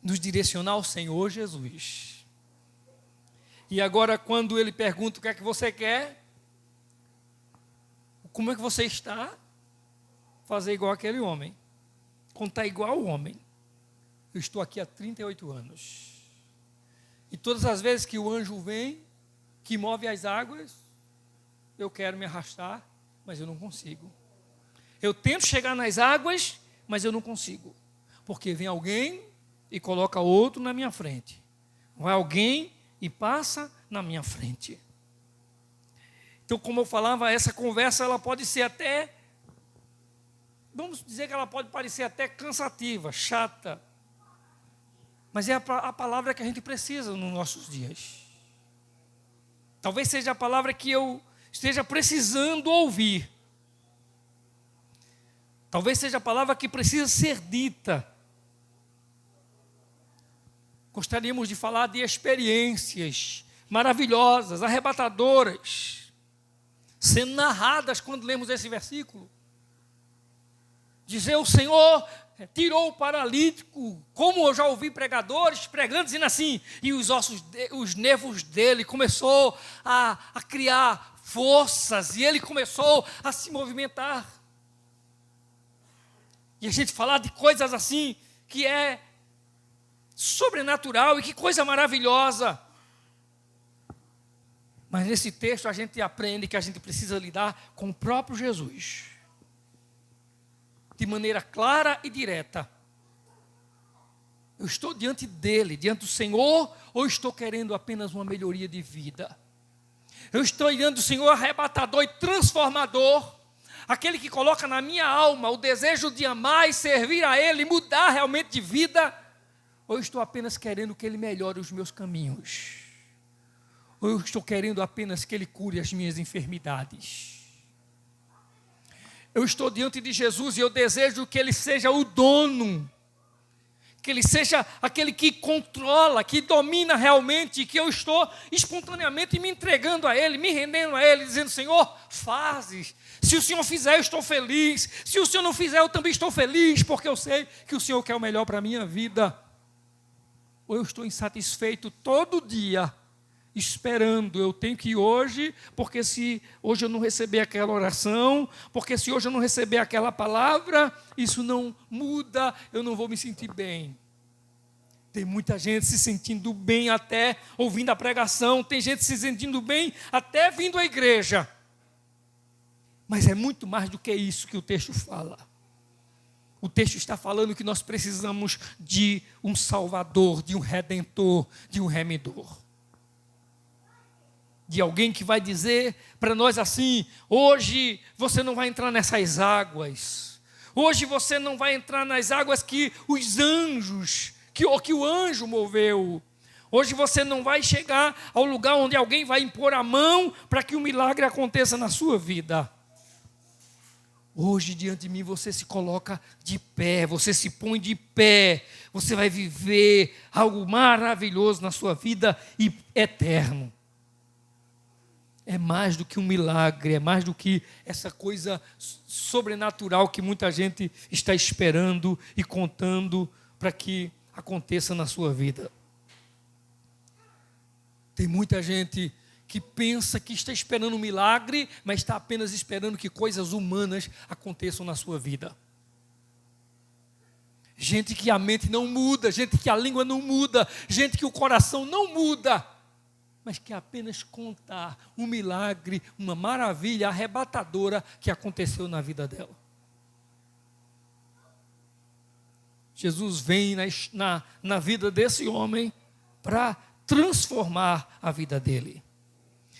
Nos direcionar ao Senhor Jesus. E agora, quando ele pergunta o que é que você quer, como é que você está, fazer igual aquele homem. Contar igual o homem. Eu estou aqui há 38 anos. E todas as vezes que o anjo vem, que move as águas, eu quero me arrastar, mas eu não consigo. Eu tento chegar nas águas, mas eu não consigo. Porque vem alguém e coloca outro na minha frente. Vai alguém e passa na minha frente. Então, como eu falava, essa conversa ela pode ser até, vamos dizer que ela pode parecer até cansativa, chata. Mas é a palavra que a gente precisa nos nossos dias. Talvez seja a palavra que eu esteja precisando ouvir. Talvez seja a palavra que precisa ser dita. Gostaríamos de falar de experiências maravilhosas, arrebatadoras, sendo narradas quando lemos esse versículo. Dizer o Senhor tirou o paralítico, como eu já ouvi pregadores pregando, dizendo assim, e os nervos dele começou a criar forças, e ele começou a se movimentar. E a gente falar de coisas assim, que é sobrenatural, e que coisa maravilhosa. Mas nesse texto a gente aprende que a gente precisa lidar com o próprio Jesus. De maneira clara e direta. Eu estou diante dele, diante do Senhor, ou estou querendo apenas uma melhoria de vida? Eu estou diante do Senhor arrebatador e transformador, aquele que coloca na minha alma o desejo de amar e servir a Ele, mudar realmente de vida, ou eu estou apenas querendo que Ele melhore os meus caminhos? Ou eu estou querendo apenas que Ele cure as minhas enfermidades? Eu estou diante de Jesus e eu desejo que Ele seja o dono, que Ele seja aquele que controla, que domina realmente, que eu estou espontaneamente me entregando a Ele, me rendendo a Ele, dizendo, Senhor, fazes. Se o Senhor fizer, eu estou feliz. Se o Senhor não fizer, eu também estou feliz, porque eu sei que o Senhor quer o melhor para a minha vida. Ou eu estou insatisfeito todo dia, esperando, eu tenho que ir hoje, porque se hoje eu não receber aquela oração, porque se hoje eu não receber aquela palavra, isso não muda, eu não vou me sentir bem. Tem muita gente se sentindo bem até ouvindo a pregação, tem gente se sentindo bem até vindo à igreja. Mas é muito mais do que isso que o texto fala. O texto está falando que nós precisamos de um Salvador, de um Redentor, de um Remidor. de alguém que vai dizer para nós assim: hoje você não vai entrar nessas águas, hoje você não vai entrar nas águas que os anjos, que o anjo moveu, hoje você não vai chegar ao lugar onde alguém vai impor a mão para que um milagre aconteça na sua vida. Hoje, diante de mim, você se coloca de pé, você se põe de pé, você vai viver algo maravilhoso na sua vida e eterno. É mais do que um milagre, é mais do que essa coisa sobrenatural que muita gente está esperando e contando para que aconteça na sua vida. Tem muita gente que pensa que está esperando um milagre, mas está apenas esperando que coisas humanas aconteçam na sua vida. Gente que a mente não muda, gente que a língua não muda, gente que o coração não muda, mas que apenas contar um milagre, uma maravilha arrebatadora que aconteceu na vida dela. Jesus vem na vida desse homem para transformar a vida dele.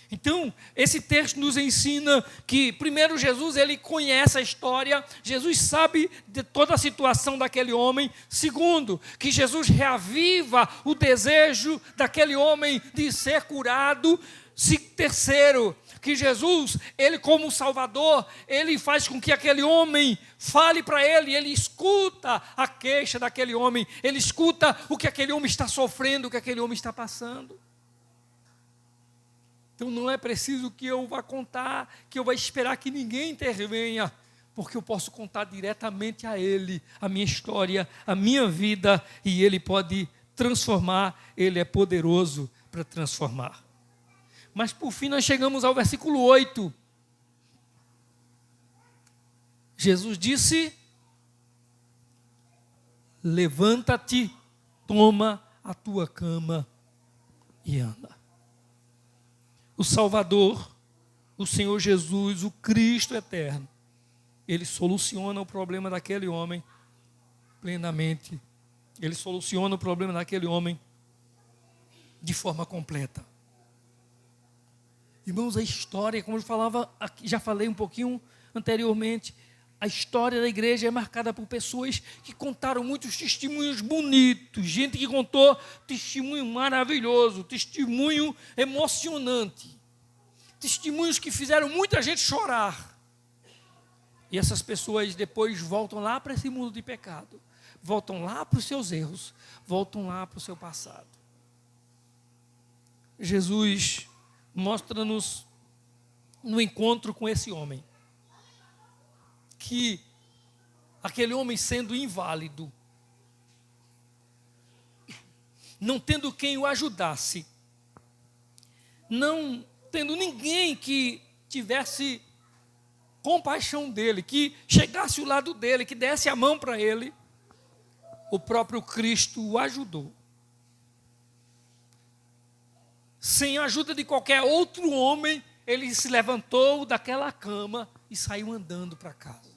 Então, esse texto nos ensina que, primeiro, Jesus ele conhece a história, Jesus sabe de toda a situação daquele homem. Segundo, que Jesus reaviva o desejo daquele homem de ser curado. Terceiro, que Jesus, ele como Salvador, ele faz com que aquele homem fale para ele, ele escuta a queixa daquele homem, ele escuta o que aquele homem está sofrendo, o que aquele homem está passando. Então não é preciso que eu vá contar, que eu vá esperar que ninguém intervenha, porque eu posso contar diretamente a Ele, a minha história, a minha vida, e Ele pode transformar, Ele é poderoso para transformar. Mas por fim nós chegamos ao versículo 8. Jesus disse: levanta-te, toma a tua cama e anda. O Salvador, o Senhor Jesus, o Cristo eterno, ele soluciona o problema daquele homem plenamente. Ele soluciona o problema daquele homem de forma completa. Irmãos, a história, como eu falava, já falei um pouquinho anteriormente, a história da igreja é marcada por pessoas que contaram muitos testemunhos bonitos, gente que contou testemunho maravilhoso, testemunho emocionante, testemunhos que fizeram muita gente chorar. E essas pessoas depois voltam lá para esse mundo de pecado, voltam lá para os seus erros, voltam lá para o seu passado. Jesus mostra-nos no encontro com esse homem, que aquele homem sendo inválido, não tendo quem o ajudasse, não tendo ninguém que tivesse compaixão dele, que chegasse ao lado dele, que desse a mão para ele, o próprio Cristo o ajudou. Sem a ajuda de qualquer outro homem, ele se levantou daquela cama e saiu andando para casa.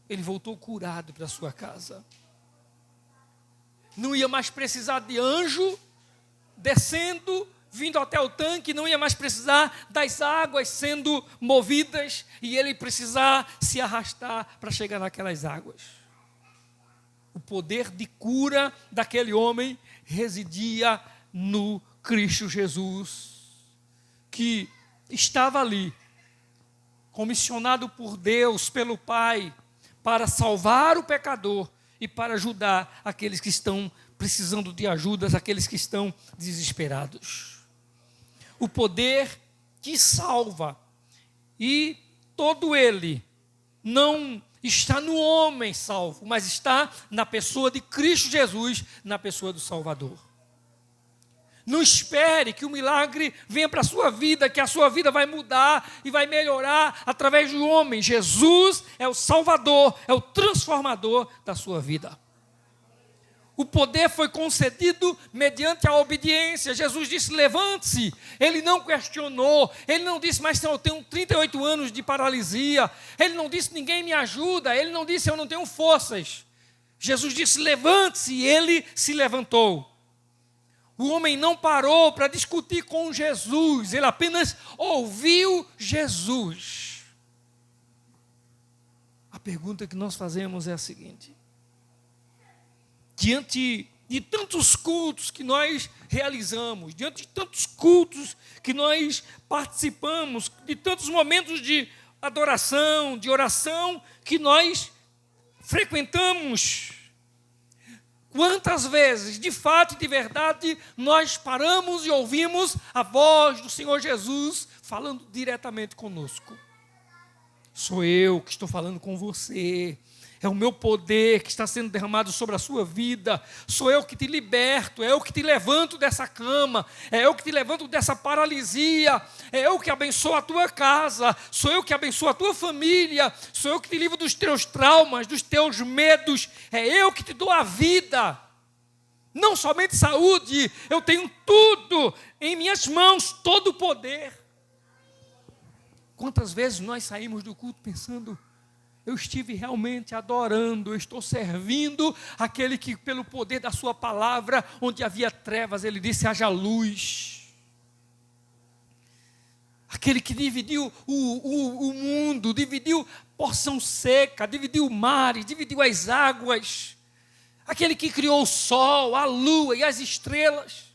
Ele voltou curado para sua casa. Não ia mais precisar de anjo descendo, vindo até o tanque, não ia mais precisar das águas sendo movidas e ele precisar se arrastar para chegar naquelas águas. O poder de cura daquele homem residia no Cristo Jesus, que estava ali, comissionado por Deus, pelo Pai, para salvar o pecador e para ajudar aqueles que estão precisando de ajudas, aqueles que estão desesperados. O poder que salva, e todo ele não está no homem salvo, mas está na pessoa de Cristo Jesus, na pessoa do Salvador. Não espere que o milagre venha para a sua vida, que a sua vida vai mudar e vai melhorar através do homem. Jesus é o Salvador, é o transformador da sua vida. O poder foi concedido mediante a obediência. Jesus disse: levante-se. Ele não questionou. Ele não disse: mas eu tenho 38 anos de paralisia. Ele não disse: ninguém me ajuda. Ele não disse: eu não tenho forças. Jesus disse: levante-se. E ele se levantou. O homem não parou para discutir com Jesus, ele apenas ouviu Jesus. A pergunta que nós fazemos é a seguinte: diante de tantos cultos que nós realizamos, diante de tantos cultos que nós participamos, de tantos momentos de adoração, de oração que nós frequentamos, quantas vezes, de fato e de verdade, nós paramos e ouvimos a voz do Senhor Jesus falando diretamente conosco? Sou eu que estou falando com você. É o meu poder que está sendo derramado sobre a sua vida. Sou eu que te liberto, é eu que te levanto dessa cama, é eu que te levanto dessa paralisia, é eu que abençoo a tua casa, sou eu que abençoo a tua família, sou eu que te livro dos teus traumas, dos teus medos, é eu que te dou a vida. Não somente saúde, eu tenho tudo em minhas mãos, todo o poder. Quantas vezes nós saímos do culto pensando: eu estive realmente adorando, eu estou servindo aquele que, pelo poder da sua palavra, onde havia trevas, ele disse: haja luz. Aquele que dividiu o mundo, dividiu porção seca, dividiu mares, dividiu as águas. Aquele que criou o sol, a lua e as estrelas.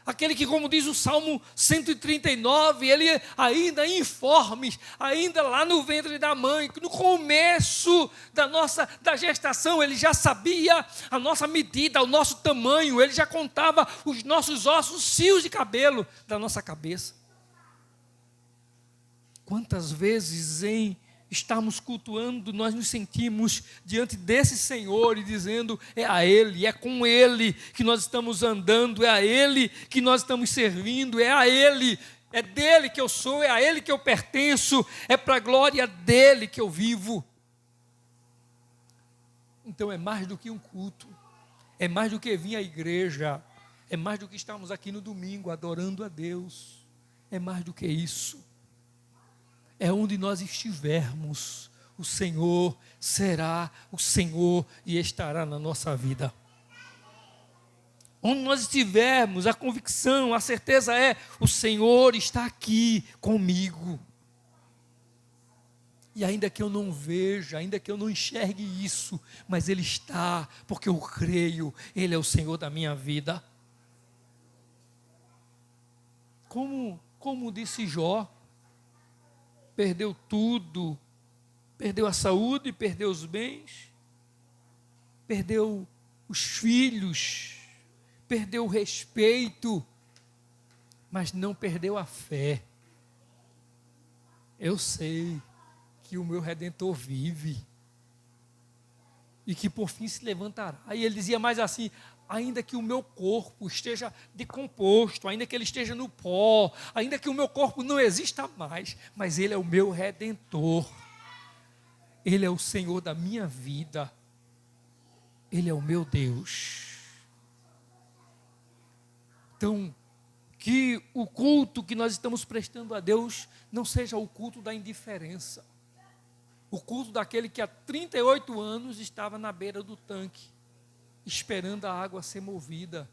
Aquele que, como diz o Salmo 139, ele ainda informe, ainda lá no ventre da mãe, no começo da gestação, ele já sabia a nossa medida, o nosso tamanho, ele já contava os nossos ossos, os fios de cabelo da nossa cabeça. Quantas vezes em estarmos cultuando, nós nos sentimos diante desse Senhor e dizendo: é a Ele, é com Ele que nós estamos andando, é a Ele que nós estamos servindo, é a Ele, é dele que eu sou, é a Ele que eu pertenço, é para a glória dele que eu vivo. Então é mais do que um culto, é mais do que vir à igreja, é mais do que estarmos aqui no domingo adorando a Deus, é mais do que isso. É onde nós estivermos, o Senhor será o Senhor e estará na nossa vida. Onde nós estivermos, a convicção, a certeza é: o Senhor está aqui comigo. E ainda que eu não veja, ainda que eu não enxergue isso, mas Ele está, porque eu creio, Ele é o Senhor da minha vida. Como disse Jó, perdeu tudo, perdeu a saúde, perdeu os bens, perdeu os filhos, perdeu o respeito, mas não perdeu a fé. Eu sei que o meu Redentor vive e que por fim se levantará. Aí ele dizia mais assim: ainda que o meu corpo esteja decomposto, ainda que ele esteja no pó, ainda que o meu corpo não exista mais, mas Ele é o meu Redentor, Ele é o Senhor da minha vida, Ele é o meu Deus. Então, que o culto que nós estamos prestando a Deus não seja o culto da indiferença, o culto daquele que há 38 anos estava na beira do tanque, esperando a água ser movida.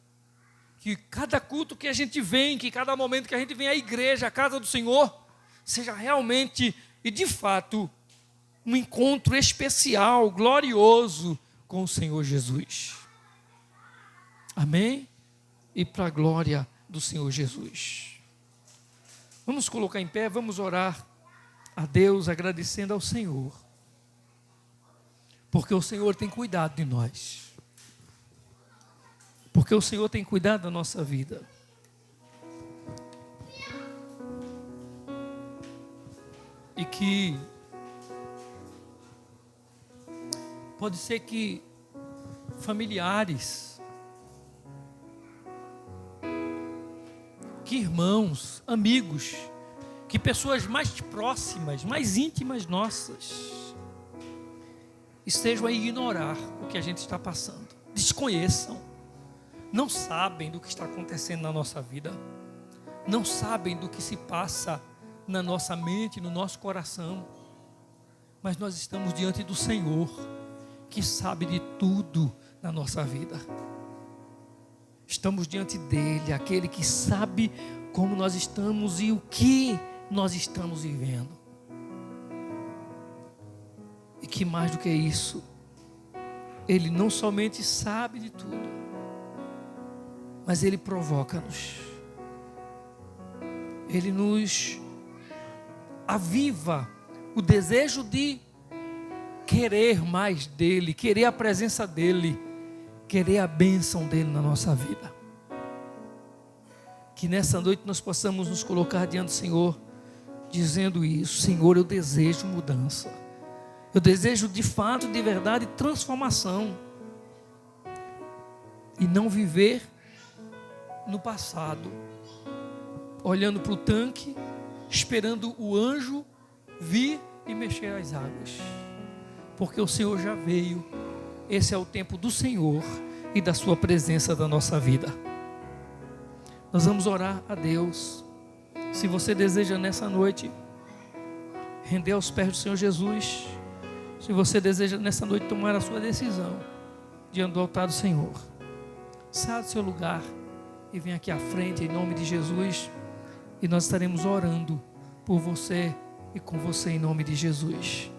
Que cada culto que a gente vem, que cada momento que a gente vem à igreja, à casa do Senhor, seja realmente e de fato um encontro especial, glorioso com o Senhor Jesus. Amém? E para a glória do Senhor Jesus. Vamos colocar em pé, vamos orar a Deus, agradecendo ao Senhor, porque o Senhor tem cuidado de nós. Porque o Senhor tem cuidado da nossa vida. E que pode ser que familiares, que irmãos, amigos, que pessoas mais próximas, mais íntimas nossas, estejam a ignorar o que a gente está passando, desconheçam, não sabem do que está acontecendo na nossa vida, não sabem do que se passa na nossa mente, no nosso coração, mas nós estamos diante do Senhor, que sabe de tudo na nossa vida. Estamos diante dele, aquele que sabe como nós estamos e o que nós estamos vivendo. E que mais do que isso, ele não somente sabe de tudo, mas ele provoca-nos. Ele nos aviva o desejo de querer mais dele, querer a presença dele, querer a bênção dele na nossa vida. Que nessa noite nós possamos nos colocar diante do Senhor, dizendo isso: Senhor, eu desejo mudança. Eu desejo de fato, de verdade, transformação. E não viver no passado, olhando para o tanque, esperando o anjo vir e mexer as águas. Porque o Senhor já veio. Esse é o tempo do Senhor e da sua presença na nossa vida. Nós vamos orar a Deus. Se você deseja nessa noite render aos pés do Senhor Jesus, se você deseja nessa noite tomar a sua decisão diante do altar do Senhor, saia do seu lugar e venha aqui à frente em nome de Jesus, e nós estaremos orando por você e com você em nome de Jesus.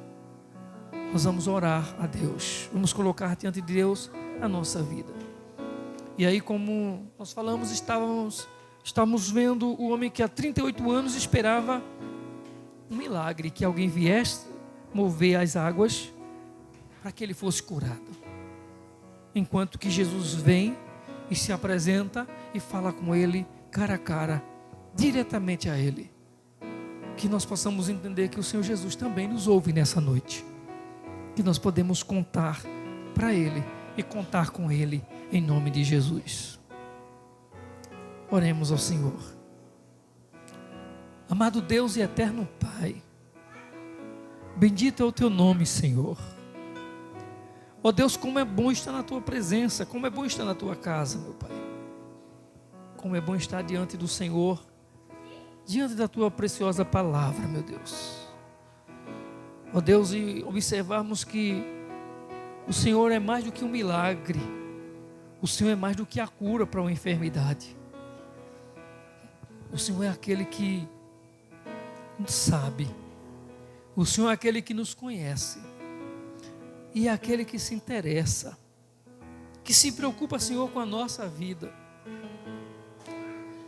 Nós vamos orar a Deus, vamos colocar diante de Deus a nossa vida. E aí, como nós falamos, estávamos vendo o homem que há 38 anos esperava um milagre, que alguém viesse mover as águas para que ele fosse curado. Enquanto que Jesus vem e se apresenta e fala com ele cara a cara, diretamente a ele. Que nós possamos entender que o Senhor Jesus também nos ouve nessa noite. Que nós podemos contar para ele e contar com ele em nome de Jesus. Oremos ao Senhor. Amado Deus e eterno Pai, bendito é o teu nome, Senhor. Ó Deus, como é bom estar na tua presença, como é bom estar na tua casa, meu Pai. Como é bom estar diante do Senhor, diante da tua preciosa palavra, meu Deus. Ó Deus, e observarmos que o Senhor é mais do que um milagre. O Senhor é mais do que a cura para uma enfermidade. O Senhor é aquele que sabe. O Senhor é aquele que nos conhece. E é aquele que se interessa. Que se preocupa, Senhor, com a nossa vida.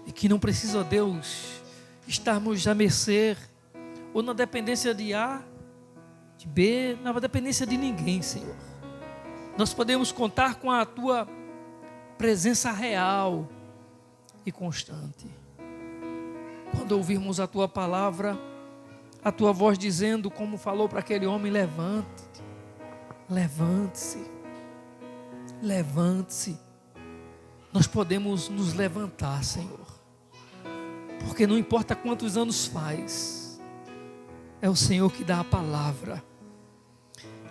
E que não precisa, ó Deus, estarmos a mercê ou na dependência de A, de B, na dependência de ninguém, Senhor. Nós podemos contar com a tua presença real e constante. Quando ouvirmos a tua palavra, a tua voz dizendo, como falou para aquele homem: levante-te, levante-se, levante-se. Nós podemos nos levantar, Senhor, porque não importa quantos anos faz, é o Senhor que dá a palavra,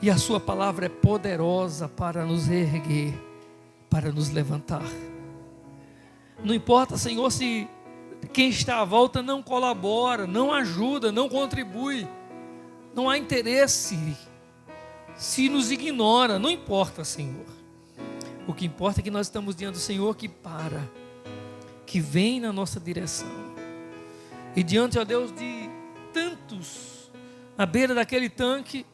e a sua palavra é poderosa para nos erguer, para nos levantar. Não importa, Senhor, se quem está à volta não colabora, não ajuda, não contribui, não há interesse, se nos ignora, não importa, Senhor. O que importa é que nós estamos diante do Senhor que para, que vem na nossa direção. E diante, ó Deus, de tantos, à beira daquele tanque,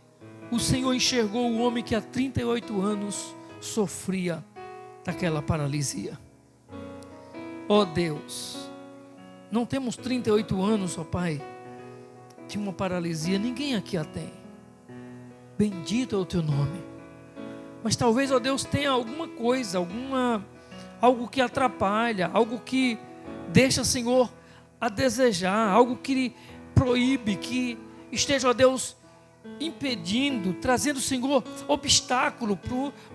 o Senhor enxergou o homem que há 38 anos sofria daquela paralisia. Ó Deus, não temos 38 anos, ó Pai, de uma paralisia, ninguém aqui a tem. Bendito é o teu nome. Mas talvez, ó Deus, tenha alguma coisa, algo que atrapalha, algo que deixa, Senhor, a desejar, algo que proíbe, que esteja, ó Deus, impedindo, trazendo, Senhor, obstáculo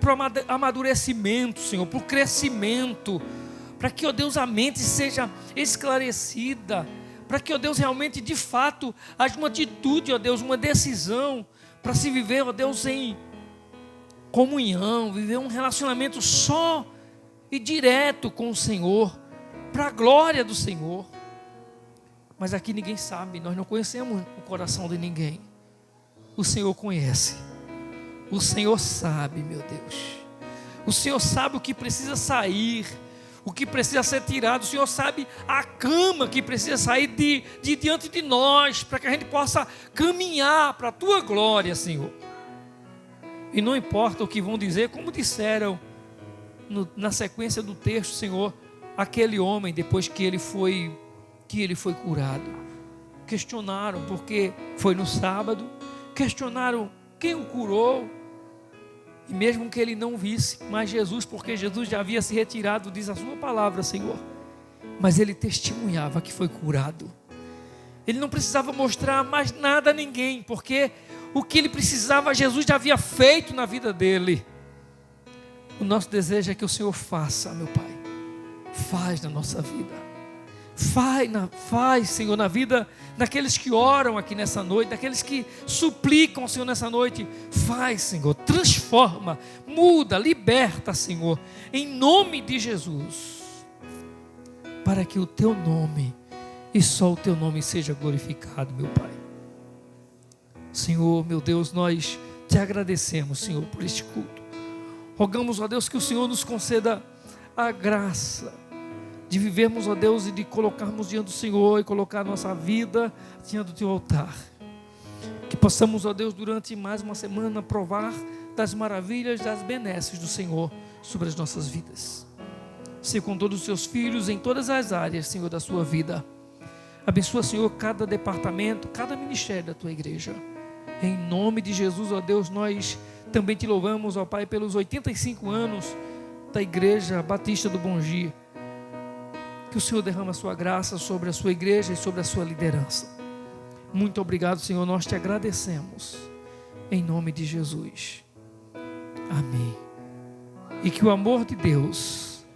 para o amadurecimento, Senhor, para o crescimento, para que, ó Deus, a mente seja esclarecida, para que, ó Deus, realmente, de fato, haja uma atitude, ó Deus, uma decisão, para se viver, ó Deus, em comunhão, viver um relacionamento só e direto com o Senhor, para a glória do Senhor. Mas aqui ninguém sabe, nós não conhecemos o coração de ninguém. O Senhor conhece, o Senhor sabe, meu Deus. O Senhor sabe o que precisa sair, o que precisa ser tirado. O Senhor sabe a cama que precisa sair de diante de nós, para que a gente possa caminhar para a Tua glória, Senhor. E não importa o que vão dizer, como disseram na sequência do texto, Senhor, aquele homem, depois que ele foi curado, questionaram porque foi no sábado, questionaram quem o curou, e mesmo que ele não visse, mas Jesus, porque Jesus já havia se retirado, diz a sua palavra, Senhor, mas ele testemunhava que foi curado. Ele não precisava mostrar mais nada a ninguém, porque o que ele precisava, Jesus já havia feito na vida dele. O nosso desejo é que o Senhor faça, meu Pai. Faz na nossa vida. Faz, Senhor, na vida daqueles que oram aqui nessa noite, daqueles que suplicam, Senhor, nessa noite. Faz, Senhor, transforma, muda, liberta, Senhor, em nome de Jesus, para que o Teu nome e só o Teu nome seja glorificado, meu Pai. Senhor, meu Deus, nós Te agradecemos, Senhor, por este culto. Rogamos, ó Deus, que o Senhor nos conceda a graça de vivermos, ó Deus, e de colocarmos diante do Senhor e colocar a nossa vida diante do Teu altar. Que possamos, ó Deus, durante mais uma semana provar das maravilhas, das benesses do Senhor sobre as nossas vidas. Seja com todos os Seus filhos em todas as áreas, Senhor, da sua vida. Abençoa, Senhor, cada departamento, cada ministério da Tua igreja. Em nome de Jesus, ó Deus, nós também Te louvamos, ó Pai, pelos 85 anos da Igreja Batista do Bom Dia. Que o Senhor derrama a Sua graça sobre a Sua igreja e sobre a Sua liderança. Muito obrigado, Senhor, nós Te agradecemos. Em nome de Jesus. Amém. E que o amor de Deus,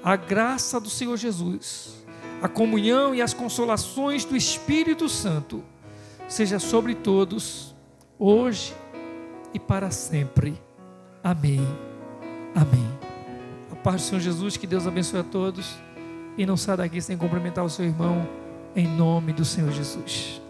a graça do Senhor Jesus, a comunhão e as consolações do Espírito Santo seja sobre todos, hoje e para sempre. Amém. Amém. A paz do Senhor Jesus, que Deus abençoe a todos. E não saia daqui sem cumprimentar o seu irmão, em nome do Senhor Jesus.